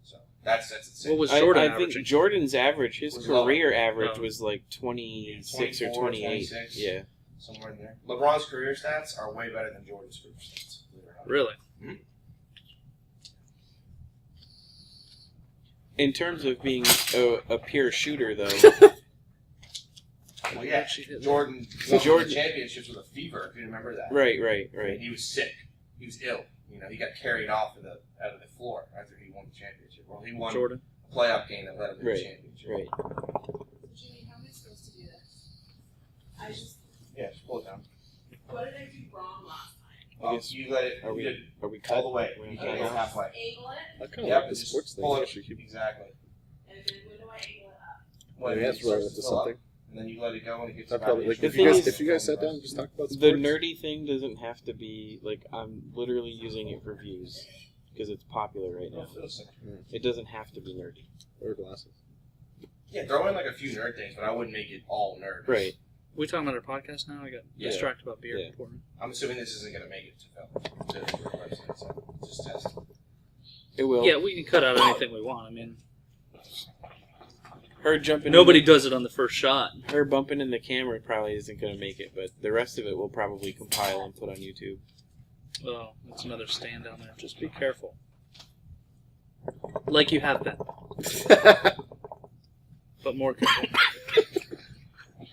So that's insane. What was I Jordan think averaging? Jordan's average, his Was career average Oh. was like 26 or 24, 28. 26. Yeah. Somewhere in there. LeBron's career stats are way better than Jordan's career stats. believe it or not. Really? In terms of being a pure shooter, though, Well, yeah. She hit Jordan So won Jordan- the championships with a fever. If you remember that. right. And he was sick. He was ill. He got carried off out of the floor after he won the championship. Well, he won Jordan. a playoff game that led him to Right, the championship. Right. Jimmy, how am I supposed to do this? I just, Yeah, just pull it down. what did I do wrong last time? I guess- You let it. Are You we did all all the way. We're You not can't go done. halfway. Angle it, I kind of Yep, like the just sports thing. pull it. Actually, keep Exactly. and then when do I angle it up? When maybe it that's relevant starts to to fill up, something. and then you let it go when it gets I about probably an like inch if The you thing guys is- if you guys sat down and just talked about The sports. nerdy thing doesn't have to be like I'm literally using it for views because it's popular right now. It doesn't have to be nerdy. or glasses. Yeah, throw in like a few nerd things, but I wouldn't make it all nerd. Right. We talking about our podcast now? I got Yeah. distracted about beer Yeah. before. I'm assuming this isn't going to make it to film. To the website, so just test. It will. Yeah, we can cut out anything we want. I mean, Her jumping. nobody In does it on the first shot. her bumping in the camera probably isn't going to make it, but the rest of it will probably compile and put on YouTube. Oh, that's another stand down there. Just be careful. Like you have been, but more careful.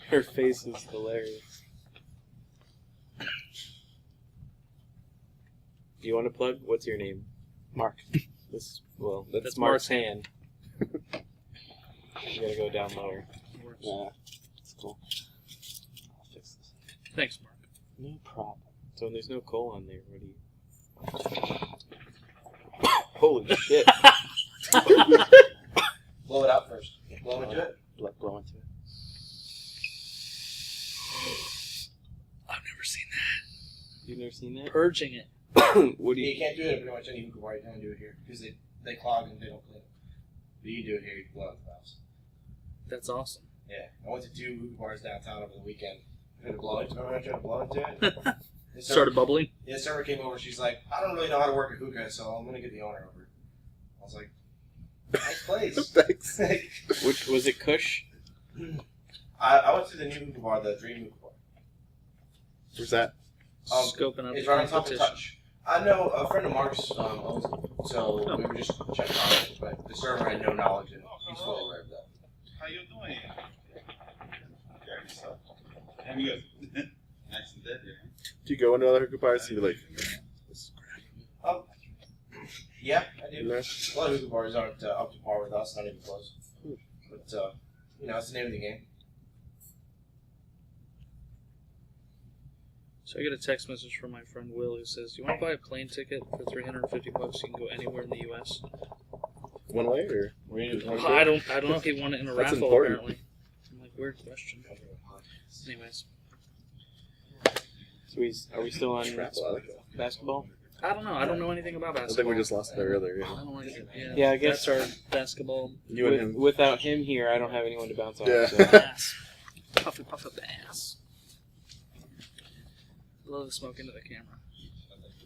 Her face is hilarious. Do you want to plug? What's your name? Mark. That's That's Mark's Mark's hand. You gotta go down lower. Yeah, it's cool. I'll fix this. Thanks, Mark. No problem. So when there's no coal on there, what do you... Holy shit. Blow it out first. Blow into it. Blow into it. I've never seen that. You've never seen that? Purging it. What do You you... can't do it at pretty much any hookah bar. You can't do it here because they clog and they don't clean. But you can do it here. You can blow out the valves. That's awesome. Yeah, I went to 2 hookah bars downtown over the weekend. I tried to blow into it. Remember I tried to blow into it? The server- Started bubbling. Yeah, the server came over. She's like, I don't really know how to work a hookah, so I'm going to get the owner over. I was like, nice place. Thanks. Which, was it Kush? I went to the new hookah bar, the Dream Hookah Bar. Where's that? Scoping up It's the right on top of competition. Touch. I know a friend of Mark's owns it, so we were just checking on it, but the server had no knowledge and he's fully aware of that. How you doing? Okay, so. And you guys, nice and dead here. Do you go into other hookah bars and be like, Yeah, I do. No. A lot of hookah bars aren't up to par with us, not even close. But, it's the name of the game. So I get a text message from my friend Will who says, "You want to buy a plane ticket for $350? You can go anywhere in the U.S." One way or? I don't know if he won it in a That's raffle. important. Apparently, I'm like, weird question. Anyways, So are we still on Travel, I like that. basketball? I don't know. I don't know anything about I think basketball. we just lost there earlier. I Yeah. don't like it. Yeah, I guess- that's our basketball You and him. Without him here, I don't have anyone to bounce off. Yeah. So. ass. Puff up ass. Blow the smoke into the camera.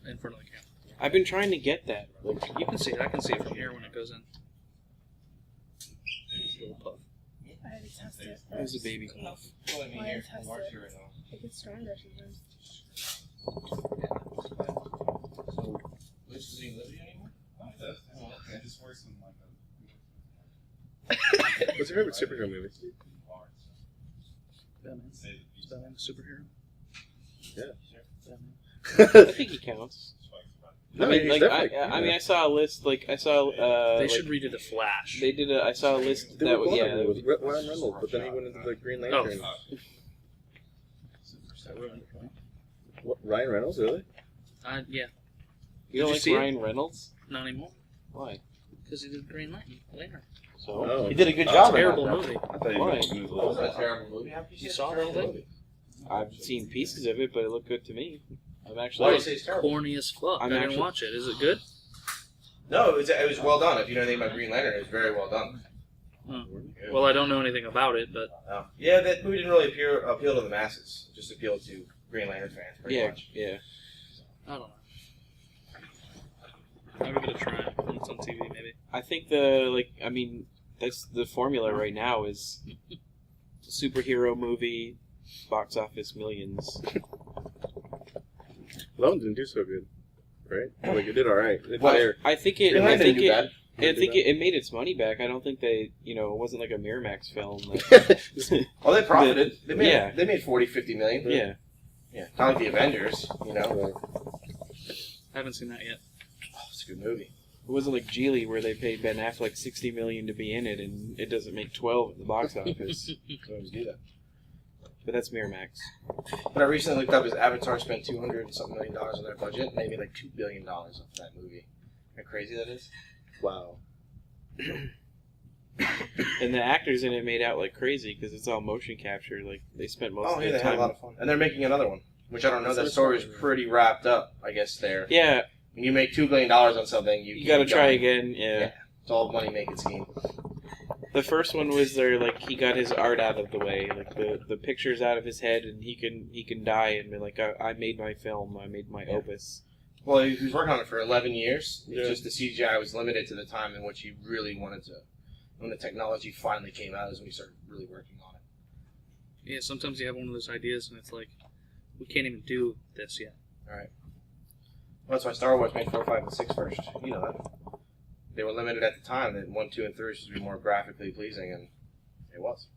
In front of the camera. I've been trying to get that. Like, You can see it. I can see it from here when it goes in. It's a little puff. I had to test it. it was a baby cough. Well, I mean, Why here, test Mark's it? here right now. It gets stronger sometimes. So, Liz doesn't even live here anymore? Oh, it does. It just works in like What's your favorite superhero movie? Batman. Is Batman a superhero? I think he counts. No, I mean, he's like, definitely- I mean, I saw a list. Like, I saw. They like, should redo the Flash. They did. I saw a list They that were was. going Yeah. with Ryan Reynolds, but then he went into the Green Lantern. What, Ryan Reynolds, really? Yeah, You don't Did you like see it? Ryan Reynolds? not anymore. Why? Because he did Green Lantern. So. Oh. He did a good job. in Terrible that, though. movie. I thought you Why? meant he was a That wasn't a little terrible movie. How could You say it's saw a the whole terrible thing? movie? I've seen pieces of it, but it looked good to me. I'm Why actually. do you say it's terrible? Corny as fuck. I'm I didn't actually- watch it. Is it good? No, it was well done. If you know anything about Green Lantern, it was very well done. Well, I don't know anything about it, but Yeah, that movie didn't really appeal to the masses. Just appealed to Green Lantern fans, pretty Yeah. much. Yeah. I don't know. I'll give it a try when it's on TV, maybe. I think I mean, that's the formula right now is superhero movie, box office millions. Lone didn't do so good, right? Like, it did all right. It Well, fair. I think it. Green I Lantern think didn't do it. bad. I think it made its money back. I don't think they, it wasn't like a Miramax film. Like, Well, they profited. They made Yeah. they made 40, 50 million. yeah, Yeah, not like the Avengers. You know, Right. I haven't seen that yet. it's a good movie. it wasn't like Geely where they paid Ben Affleck $60 million to be in it, and it doesn't make 12 at the box office. They always do that. But that's Miramax. But I recently looked up his Avatar spent $200 and something million on their budget, and they made like $2 billion off that movie. How crazy that is. Wow. And the actors in it made out like crazy because it's all motion capture. Like they spent most Oh of yeah, the they had time. a lot of fun, and they're making another one, which I don't know. That's That what story it's is called. pretty wrapped up, I guess. There, Yeah, when you make $2 billion on something, you got to keep try going. again. Yeah. Yeah. It's all money making scheme. The first one was there, like he got his art out of the way, like the pictures out of his head, and he can die and be like, I made my film, I made my opus. Well, he was working on it for 11 years. It's Yeah. just the CGI was limited to the time in which he really wanted to. When the technology finally came out is when he started really working on it. Yeah, sometimes you have one of those ideas and it's like, we can't even do this yet. Well, that's why Star Wars made 4, 5, and 6 first. You know that. They were limited at the time that 1, 2, and 3 should be more graphically pleasing, and it was.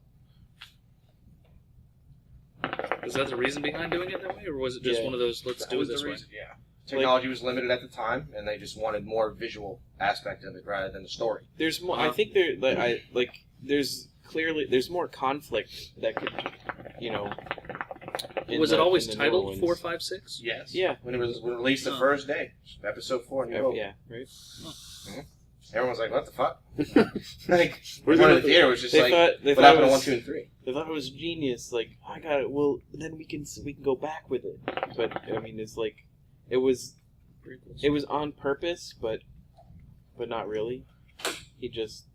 Was that the reason behind doing it that way, or was it just Yeah. one of those, let's That do it was this the way? reason, yeah. Technology was limited at the time, and they just wanted more visual aspect of it rather than the story. There's more. I think there's more conflict that could, Was it always in the newer titled ones. 4, 5, 6? Yes. Yeah. When it was released the Oh. first day, episode 4. New Hope. Yeah, right. Everyone was like, "What the fuck?" Like, Where's everyone in it? the theater was just They like, thought "What it happened to 1, was 2, and 3?" they thought it was genius. Like I got it. Well, then we can go back with it. But I mean, it's like it was on purpose, but not really. He just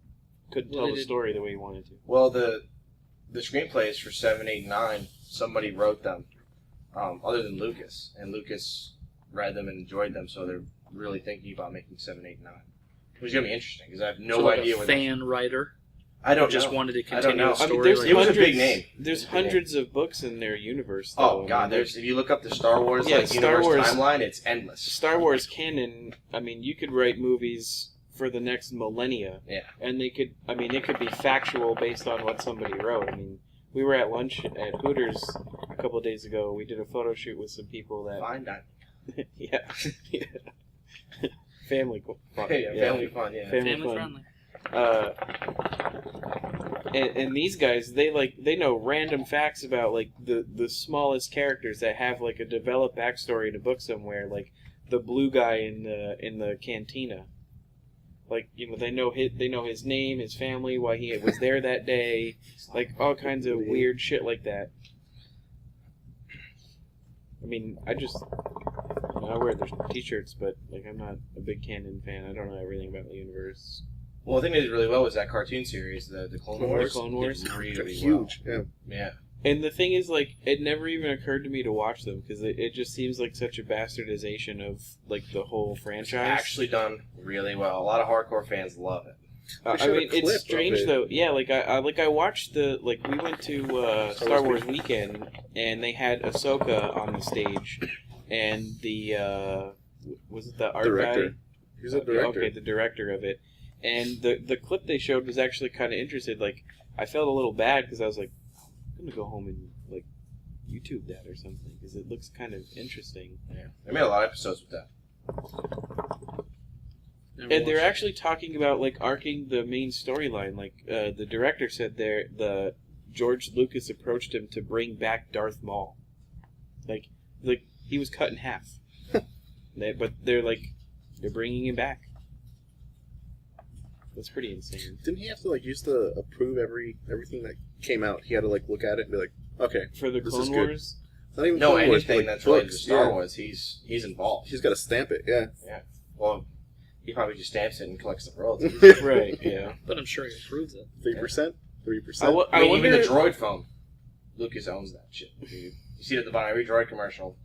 couldn't Well, tell they the did- story the way he wanted to. Well, the screenplays for 7, 8, and 9, somebody wrote them, other than Lucas, and Lucas read them and enjoyed them, so they're really thinking about making 7, 8, and 9. Which is gonna be interesting because I have no So like idea a what fan writer I don't just know. wanted to I don't continue know. the I mean, story. there's like, it was a hundreds- big name. There's It was a big name. hundreds of books in their universe. Though. Oh I mean, god, if you look up the Star Wars Yeah, like Star universe Wars- timeline, it's endless. Star Wars canon. I mean, you could write movies for the next millennia. Yeah. And they could. I mean, it could be factual based on what somebody wrote. I mean, we were at lunch at Hooters a couple of days ago. We did a photo shoot with some people that. Fine dining. Yeah. Yeah. Family fun. Yeah, family fun. Yeah. Family family fun. friendly. And these guys, they know random facts about like the smallest characters that have like a developed backstory in a book somewhere, like the blue guy in the cantina. Like, you know, they know his name, his family, why he was there that day, like all kinds of weird shit like that. I mean, I wear their t-shirts, but like I'm not a big canon fan. I don't know everything about the universe. Well, the thing they did really well was that cartoon series, the Clone Wars. Clone Wars. Did really Huge. well. Yeah. Yeah. And the thing is, like, it never even occurred to me to watch them because it just seems like such a bastardization of like the whole It's franchise. actually done really well. A lot of hardcore fans love it. I showed a mean, clip it's of strange it. though. Yeah, like I watched we went to Star Wars Weekend and they had Ahsoka on the stage, and the was it the art Director. guy? He's a director. Okay, the director of it, and the clip they showed was actually kind of interesting. Like, I felt a little bad because I was like, I'm gonna go home and like YouTube that or something because it looks kind of interesting. Yeah. They made a lot of episodes with that. And they're actually talking about like arcing the main storyline. Like the director said, the George Lucas approached him to bring back Darth Maul. Like he was cut in half. But they're bringing him back. That's pretty insane. Didn't he have to like used to approve everything that came out? He had to like look at it and be like, okay, For the this Clone is good. Wars, Not even No, Clone Wars, anything like that's related to books, Star yeah. Wars, he's involved. He's got to stamp it. Yeah. Well, he probably just stamps it and collects the royalties. right? Yeah. But I'm sure he approves it. 3%. 3%. I I mean, wonder. even the droid phone. Lucas owns that shit. You see it at the bottom of every droid commercial.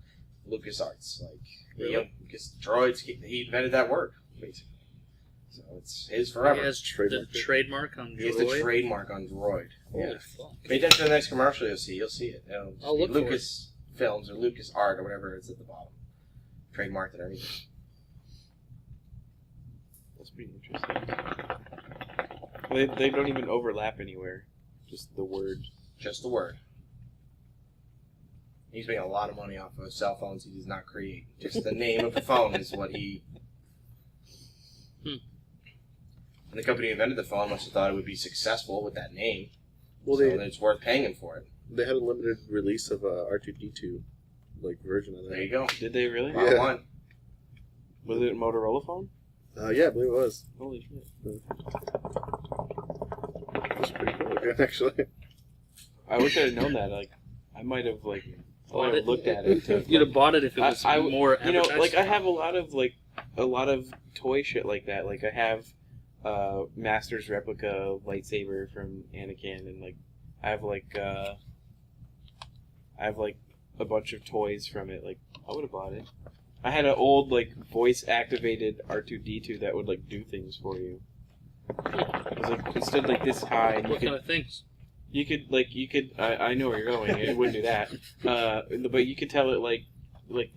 Lucas Arts, because droids, he invented that word, basically. So it's his forever. He has the trademark on He has the droid. trademark on droid. Holy Yeah. fuck. Pay attention to the next commercial. You'll see it. It'll just I'll be look for Lucas Films or Lucas Art or whatever it's at the bottom. Trademarked and everything. That's pretty interesting. They don't even overlap anywhere. Just the word. Just the word. He's making a lot of money off of cell phones he does not create. Just the name of the phone is what he... And the company who invented the phone must have thought it would be successful with that name. Well, So then it's worth paying him for it. they had a limited release of R2D2 like version of that. There you go. Did they really? Yeah. Online. Was it a Motorola phone? Yeah, I believe it was. Holy shit! It's pretty cool looking, actually. I wish I had known that. Like, I might have Bought it. looked at it. To, You'd have bought it if it was I- more you know, advertised. like I have a lot of toy shit like that. Like I have Master's replica lightsaber from Anakin, and like I have a bunch of toys from it. Like I would have bought it. I had an old like voice activated R2D2 that would like do things for you. It was like it stood like this high, and What kind of things? you could I know where you're going. It wouldn't do that. But you could tell it like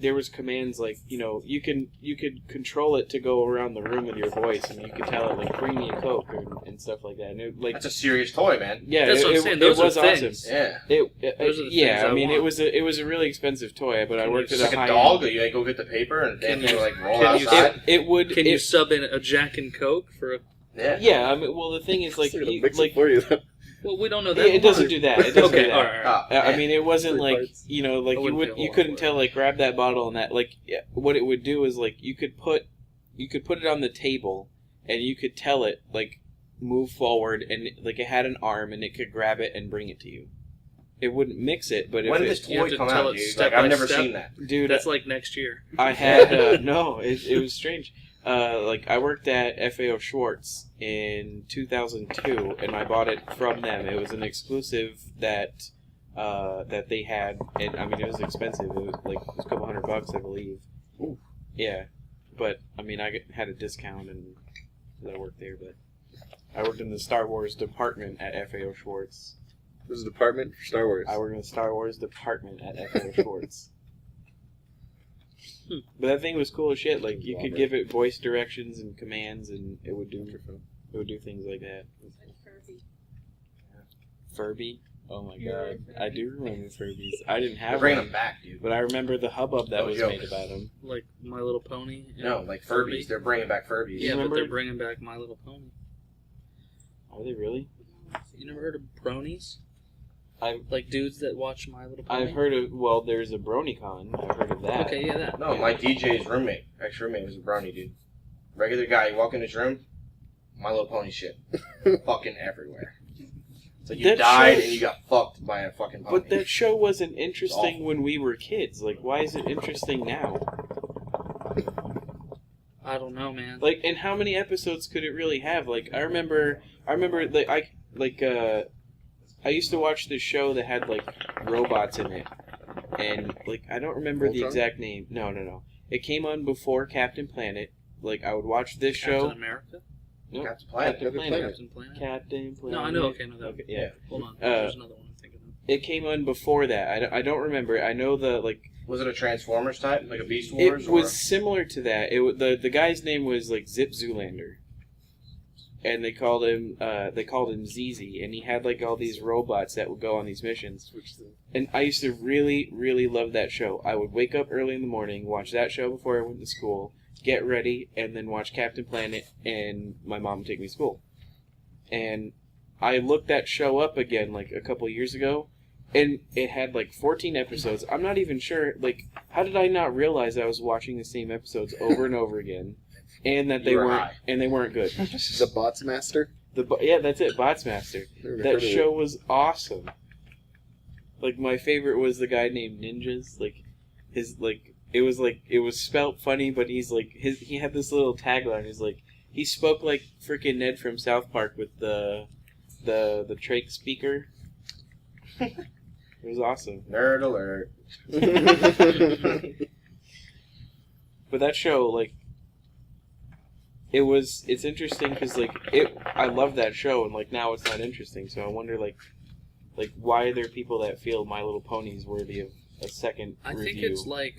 there was commands like, you know, you could control it to go around the room with your voice, and you could tell it like bring me a Coke and stuff like that. And it, like That's a serious toy, man. yeah, That's what I'm saying. Those it was are awesome. things. Yeah. Those are the Yeah, things I I mean want. it was a really expensive toy, but I worked at It's like a a high dog end. that you go get the paper and then Can you you- like roll can you- outside. It would Can you sub in a Jack and Coke for a... Yeah. yeah, I mean, well the thing is like It's gonna you- mix like it for you. Then. Well, we don't know that. it doesn't do that. It doesn't Okay, do that. alright. Oh, I mean, it wasn't 3 like parts. you know, like I you wouldn't pay a you lot couldn't for tell like grab that bottle and that like what it would do is like you could put it on the table and you could tell it like move forward and like it had an arm and it could grab it and bring it to you. It wouldn't mix it, but if when did it, this you have toy to come tell out, it dude? step Like, I've by never step. seen that. dude, That's like next year. I had no, it was strange. Like I worked at FAO Schwartz in 2002, and I bought it from them. It was an exclusive that they had, and I mean it was expensive. It was like a couple $100, I believe. Ooh. Yeah, but I mean had a discount, and I worked there. But I worked in the Star Wars department at FAO Schwartz. There's a department for Star Wars. I worked in the Star Wars department at FAO Schwartz. But that thing was cool as shit. Like you could give it voice directions and commands, and it would do things like that. Furby. Oh my god, I do remember Furbies. I didn't They're have bringing one, them back, dude. but I remember the hubbub that No was joke. made about them. Like My Little Pony. and No, like Furbies. They're bringing back Furbies. Yeah, remember? but they're bringing back My Little Pony. Are they really? You never heard of bronies? I've Like dudes that watch My Little Pony? I've heard of. Well, there's a BronyCon. I've heard of that. Okay, yeah, that. No, my DJ's roommate, ex-roommate, was a brony dude. Regular guy, you walk in his room, My Little Pony shit. Fucking everywhere. It's like you That died show- and you got fucked by a fucking pony. But that show wasn't interesting awful. when we were kids. Like, why is it interesting now? I don't know, man. Like, and how many episodes could it really have? Like, I remember I used to watch this show that had like robots in it, and like I don't remember the Voltron? exact name. No. It came on before Captain Planet. Like, I would watch this Captain show. America? No, Captain Planet. Captain Planet. Captain Planet? Captain Planet. No, I know. Okay, no, that. Okay, yeah. Hold on. There's another one I'm thinking of. It came on before that. I don't remember. I know the like. Was it a Transformers type, like a Beast Wars? It was similar to that. The guy's name was like Zip Zoolander, and they called him ZZ, and he had like all these robots that would go on these missions. And I used to really, really love that show. I would wake up early in the morning, watch that show before I went to school, get ready, and then watch Captain Planet, and my mom would take me to school. And I looked that show up again like a couple years ago, and it had like 14 episodes. I'm not even sure, like, how did I not realize I was watching the same episodes over and over again, and that they You were weren't high. and they weren't good. The Bots Master. Yeah, that's it, Bots Master. Never heard That of it. show was awesome. Like, my favorite was the guy named Ninjas. Like, it was spelt funny, but he had this little tagline. He's like, he spoke like freaking Ned from South Park with the trach speaker. It was awesome. Nerd alert. But that show, like, it's interesting because, like, I love that show, and, like, now it's not interesting, so I wonder, like, why are there people that feel My Little Pony is worthy of a second I review? think it's like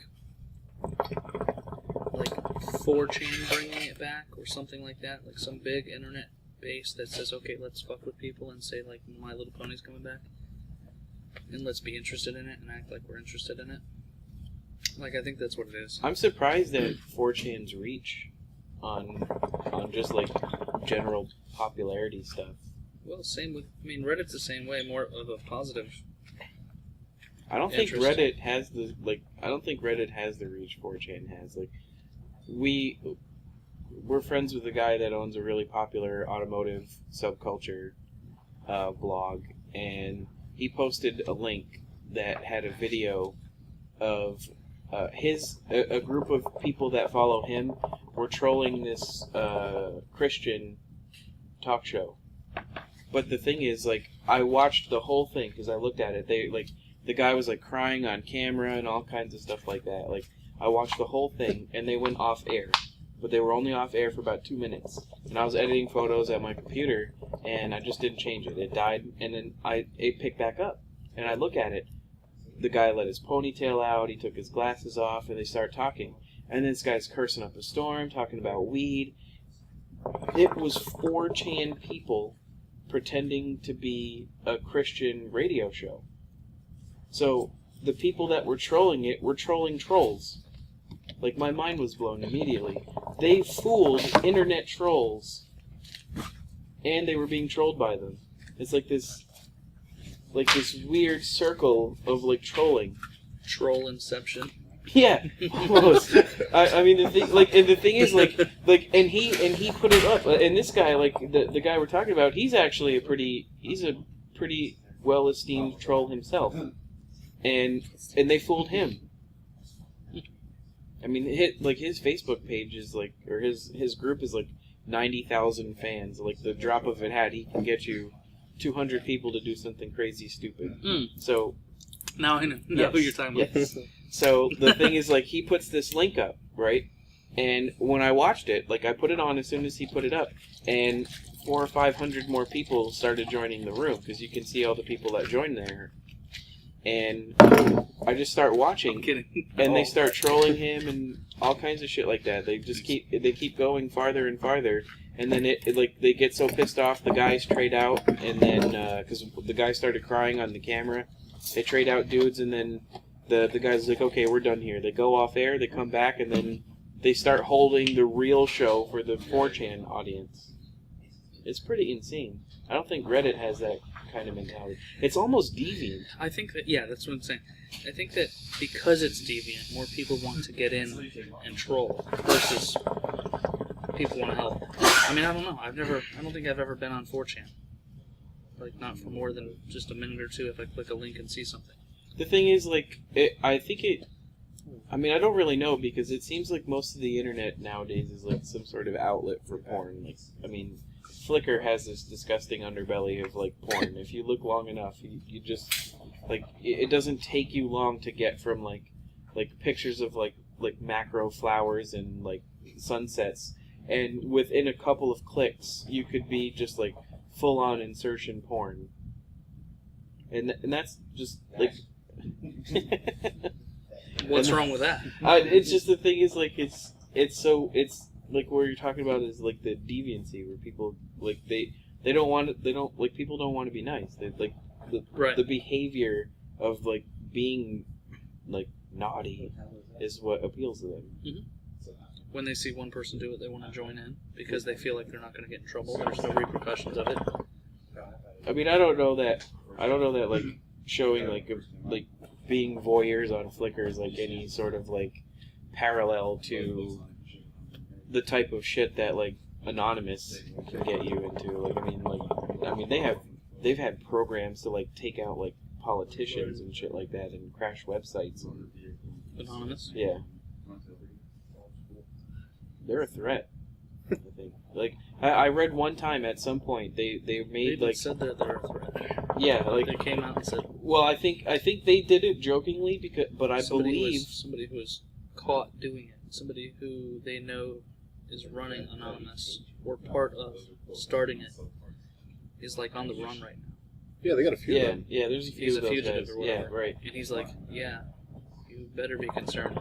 4chan bringing it back or something like that. Like some big internet base that says, okay, let's fuck with people and say, like, My Little Pony's coming back. And let's be interested in it and act like we're interested in it. Like, I think that's what it is. I'm surprised at 4chan's reach on just, like, general popularity stuff. Well, same with, I mean, Reddit's the same way, more of a positive. I don't think Interesting. Reddit has the reach 4chan has. Like, we're friends with a guy that owns a really popular automotive subculture blog, and he posted a link that had a video of a group of people that follow him were trolling this Christian talk show. But the thing is, like, I watched the whole thing because I looked at it. The guy was like crying on camera and all kinds of stuff like that. Like, I watched the whole thing, and they went off air, but they were only off air for about 2 minutes. And I was editing photos at my computer, and I just didn't change it. It died, and then it picked back up, and I look at it. The guy let his ponytail out. He took his glasses off, and they start talking. And this guy's cursing up a storm, talking about weed. It was 4chan people pretending to be a Christian radio show. So the people that were trolling it were trolling trolls. Like, my mind was blown immediately. They fooled internet trolls, and they were being trolled by them. It's like this weird circle of, like, trolling. Troll inception. Yeah, almost. I mean, the thing is, and he put it up, and this guy, like, the guy we're talking about, he's actually a pretty well esteemed troll himself, and they fooled him. I mean, his Facebook page is like, or his group is like 90,000 fans. Like, the drop of a hat, he can get you 200 people to do something crazy stupid. So Now I know who you're talking about. yes. So the thing is, like, he puts this link up, right? And when I watched it, like, I put it on as soon as he put it up, and 400 or 500 more people started joining the room because you can see all the people that joined there. And I just start watching, I'm kidding. and they start trolling him and all kinds of shit like that. They just keep going farther and farther, and then they get so pissed off, the guys trade out, and then because the guy started crying on the camera, they trade out dudes, and then the guy's like, okay, we're done here. They go off air, they come back, and then they start holding the real show for the 4chan audience. It's pretty insane. I don't think Reddit has that kind of mentality. It's almost deviant. I think that, yeah, that's what I'm saying. I think that because it's deviant, more people want to get in and troll versus people want to help. I mean, I don't know. I don't think I've ever been on 4chan. Like, not for more than just a minute or two if I click a link and see something. The thing is, like, I mean, I don't really know because it seems like most of the internet nowadays is like some sort of outlet for porn. Like, I mean, Flickr has this disgusting underbelly of like porn. If you look long enough, you just like it doesn't take you long to get from like pictures of like macro flowers and like sunsets, and within a couple of clicks, you could be just like full on insertion porn. And that's just like. What's wrong with that? It's just the thing is like it's like what you're talking about is like the deviancy where people like they don't want to, they don't like people don't want to be nice. They like the behavior of like being like naughty is what appeals to them. Mm-hmm. When they see one person do it, they want to join in because they feel like they're not going to get in trouble. There's no repercussions of it. I mean, I don't know that like showing like being voyeurs on Flickr is like any sort of like parallel to the type of shit that like Anonymous can get you into. Like I mean they've had programs to like take out like politicians and shit like that and crash websites. Anonymous? Yeah. They're a threat. I think. Like I read one time at some point they made They like said that they're a threat. yeah, like They came out and said well, I think they did it jokingly but I believe somebody who was caught doing it, somebody who they know is running Anonymous or part of starting it, is like on the run right now. Yeah, they got a few of them. Yeah, there's a few He's of a those fugitive guys. or whatever. Yeah, right. And he's like, yeah, you better be concerned.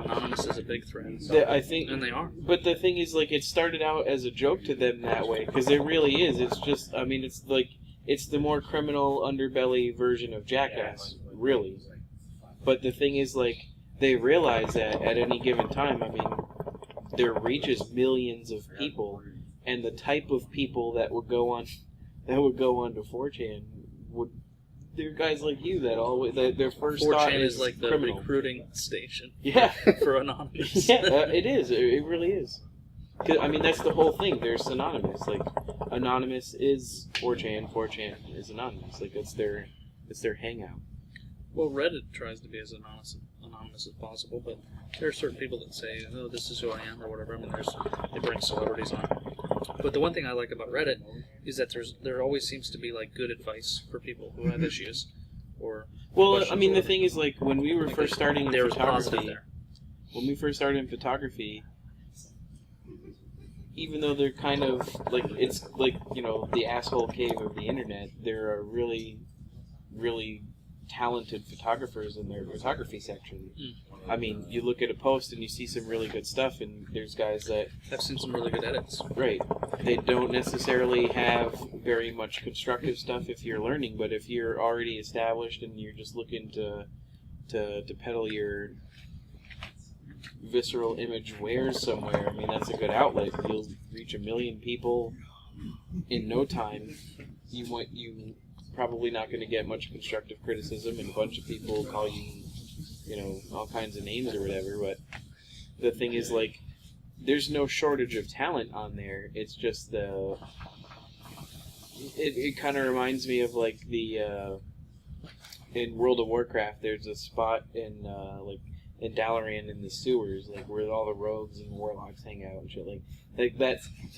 Anonymous is a big threat. I think, And they are. but the thing is, like, it started out as a joke to them that way because it really is. It's just, I mean, it's like it's the more criminal underbelly version of Jackass, really. But the thing is, like, they realize that at any given time, I mean, there reaches millions of people, and the type of people that would go on to 4chan would. They're guys like you that always their first 4chan thought is like the criminal. recruiting station Yeah. for Anonymous. Yeah, it is. It really is. 'Cause, I mean, that's the whole thing. They're synonymous. Like, Anonymous is 4chan. 4chan is Anonymous. Like, it's their hangout. Well, Reddit tries to be as anonymous as possible, but there are certain people that say, "Oh, this is who I am," or whatever. I mean, they bring celebrities on. But the one thing I like about Reddit is that there always seems to be like good advice for people who have issues or. Well, I mean, the thing is, like, when we were first starting in There's positive photography, there. when we first started in photography, even though they're kind of like it's like the asshole cave of the internet, there are really, really talented photographers in their photography section. I mean, you look at a post and you see some really good stuff, and there's guys that I've seen some really good edits. right. They don't necessarily have very much constructive stuff if you're learning, but if you're already established and you're just looking to peddle your visceral image wares somewhere, I mean, that's a good outlet. You'll reach 1 million people in no time. You probably not going to get much constructive criticism, and a bunch of people call you, all kinds of names or whatever. But the thing is, like, there's no shortage of talent on there. It's just it kind of reminds me of like the in World of Warcraft. There's a spot in Dalaran in the sewers, like where all the rogues and warlocks hang out and shit. Like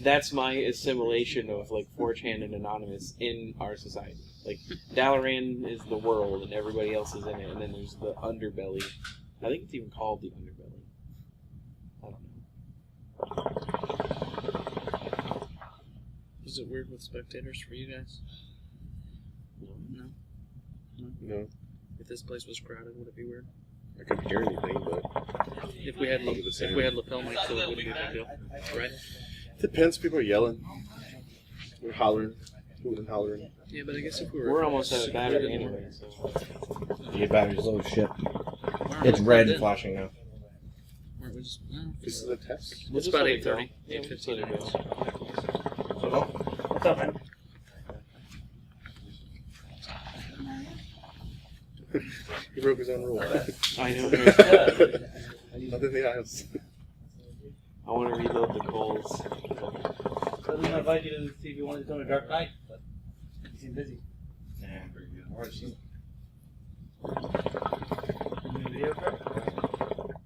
that's my assimilation of like 4chan and Anonymous in our society. Like Dalaran is the world and everybody else is in it, and then there's the underbelly. I think it's even called the underbelly. I don't know. Is it weird with spectators for you guys? No. No, If this place was crowded, would it be weird? I couldn't hear anything, but If we had Probably the same. lapel mics, so it wouldn't be a big deal, right? depends. People are yelling. We're hollering. Hooting and hollering. Yeah, but I guess if we were We're almost out of battery secluded more- anyway, so. Your battery's low as shit. Why aren't It's we red plugged in? flashing now. Weren't we just, no, This is a test. We'll it's just about let it go. 8:30, Yeah, we'll just let 8:15 it go. minutes. What's up, man? He broke his own rule. I know. Nothing in the aisles. I want to reload the coals. I was gonna invite you to see if you wanted to go to Dark Knight, but you seem busy. Yeah, pretty good. Alright, see. You doing a video for it?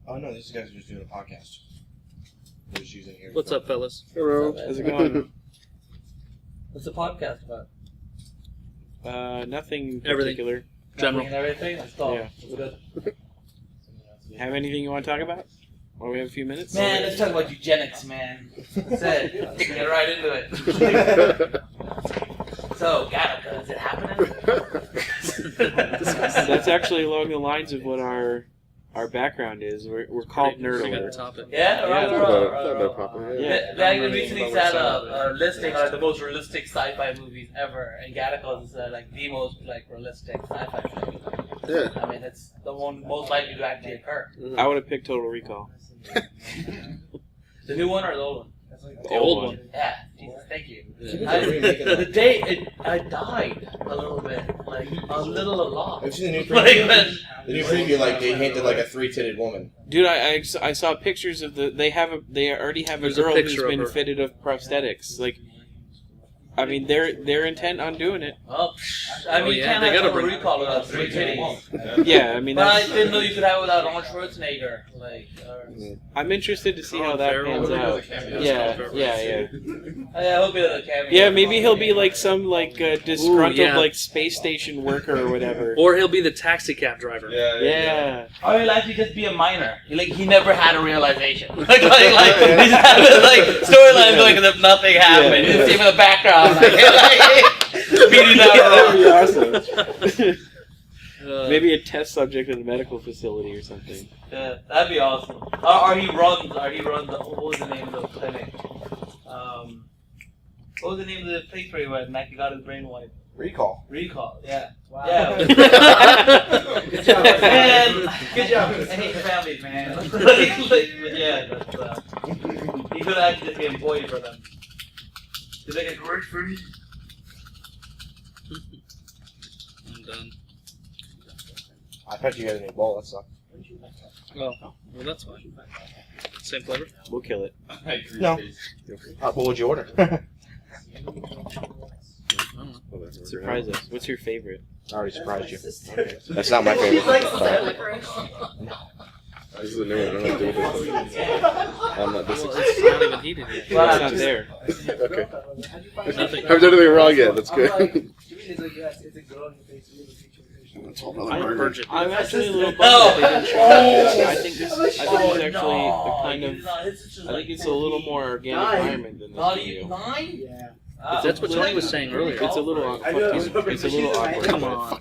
Oh no, these guys are just doing a podcast. They're just using here. What's up, fellas? Hello. How's it going? What's the podcast about? Nothing Everything. particular. General. Nothing and everything? That's all. Yeah. It's good. Have anything you want to talk about? While we have a few minutes? Man, let's talk about eugenics, man. That's it. Let's get right into it. So, Gattaca, is it happening? That's actually along the lines of what our background is. We're called Nerd Pretty good Alert. topic. Yeah, Yeah. Yeah. They actually recently said a listing of the most realistic sci-fi movies ever, and Gattaca is like the most like realistic sci-fi film. Yeah. I mean, it's the one most likely to actually occur. I would have picked Total Recall. The new one or the old one? The old one. Yeah, Jesus, thank you. Yeah. The day I died a little bit, like a lot. I've seen the new Like, preview. when- The new preview, like they hinted like a 3-titted woman. Dude, I saw pictures of they already have There's a a girl who's picture of been her. fitted of prosthetics. Like, I mean, they're intent on doing it. Oh, I mean, Oh, you yeah, can't they have gotta Total bring- Recall without 3 titties. Yeah, I mean, But I that's, didn't know you could have it without Arnold Schwarzenegger. Like, I'm interested to see how Colin that Farrell. pans out. Yeah. I hope he does a cameo. Yeah, maybe he'll be like some disgruntled Ooh, yeah. like space station worker or whatever. Or he'll be the taxi cab driver. Yeah. Or he'll actually just be a minor. He never had a realization. He just had this storyline going as if nothing happened. You just see him in the background, beating down That would be around. awesome. Maybe a test subject at a medical facility or something. Yeah, that'd be awesome. Or he runs. What was the name of the clinic? What was the name of the place where he went? Mackie got his brain wiped. Recall. Recall. Yeah. Wow. Yeah. Good job, Man, Good job. I hate the families, man. Yeah, that's, he could actually just be employed for them. Did they get work for me? I'm done. I bet you got a new bowl. That sucks. Well, that's fine. Same flavor? We'll kill it. No. What would you order? I don't know. Surprise us. What's your favorite? I already surprised you. That's not my favorite. This is a new one. I'm not doing this. I'm not this. Well, it's not even heated yet. It's not there. Okay. Nothing. Haven't done anything wrong yet. That's good. That's all I- another burger. I'm actually a little bummed No. that they didn't try this. I think this is actually No. a kind of. I think it's a little more organic environment than Not this even video. 9? Yeah. That's what Tony was saying earlier. It's a little. I know, It's a little awkward. Come on.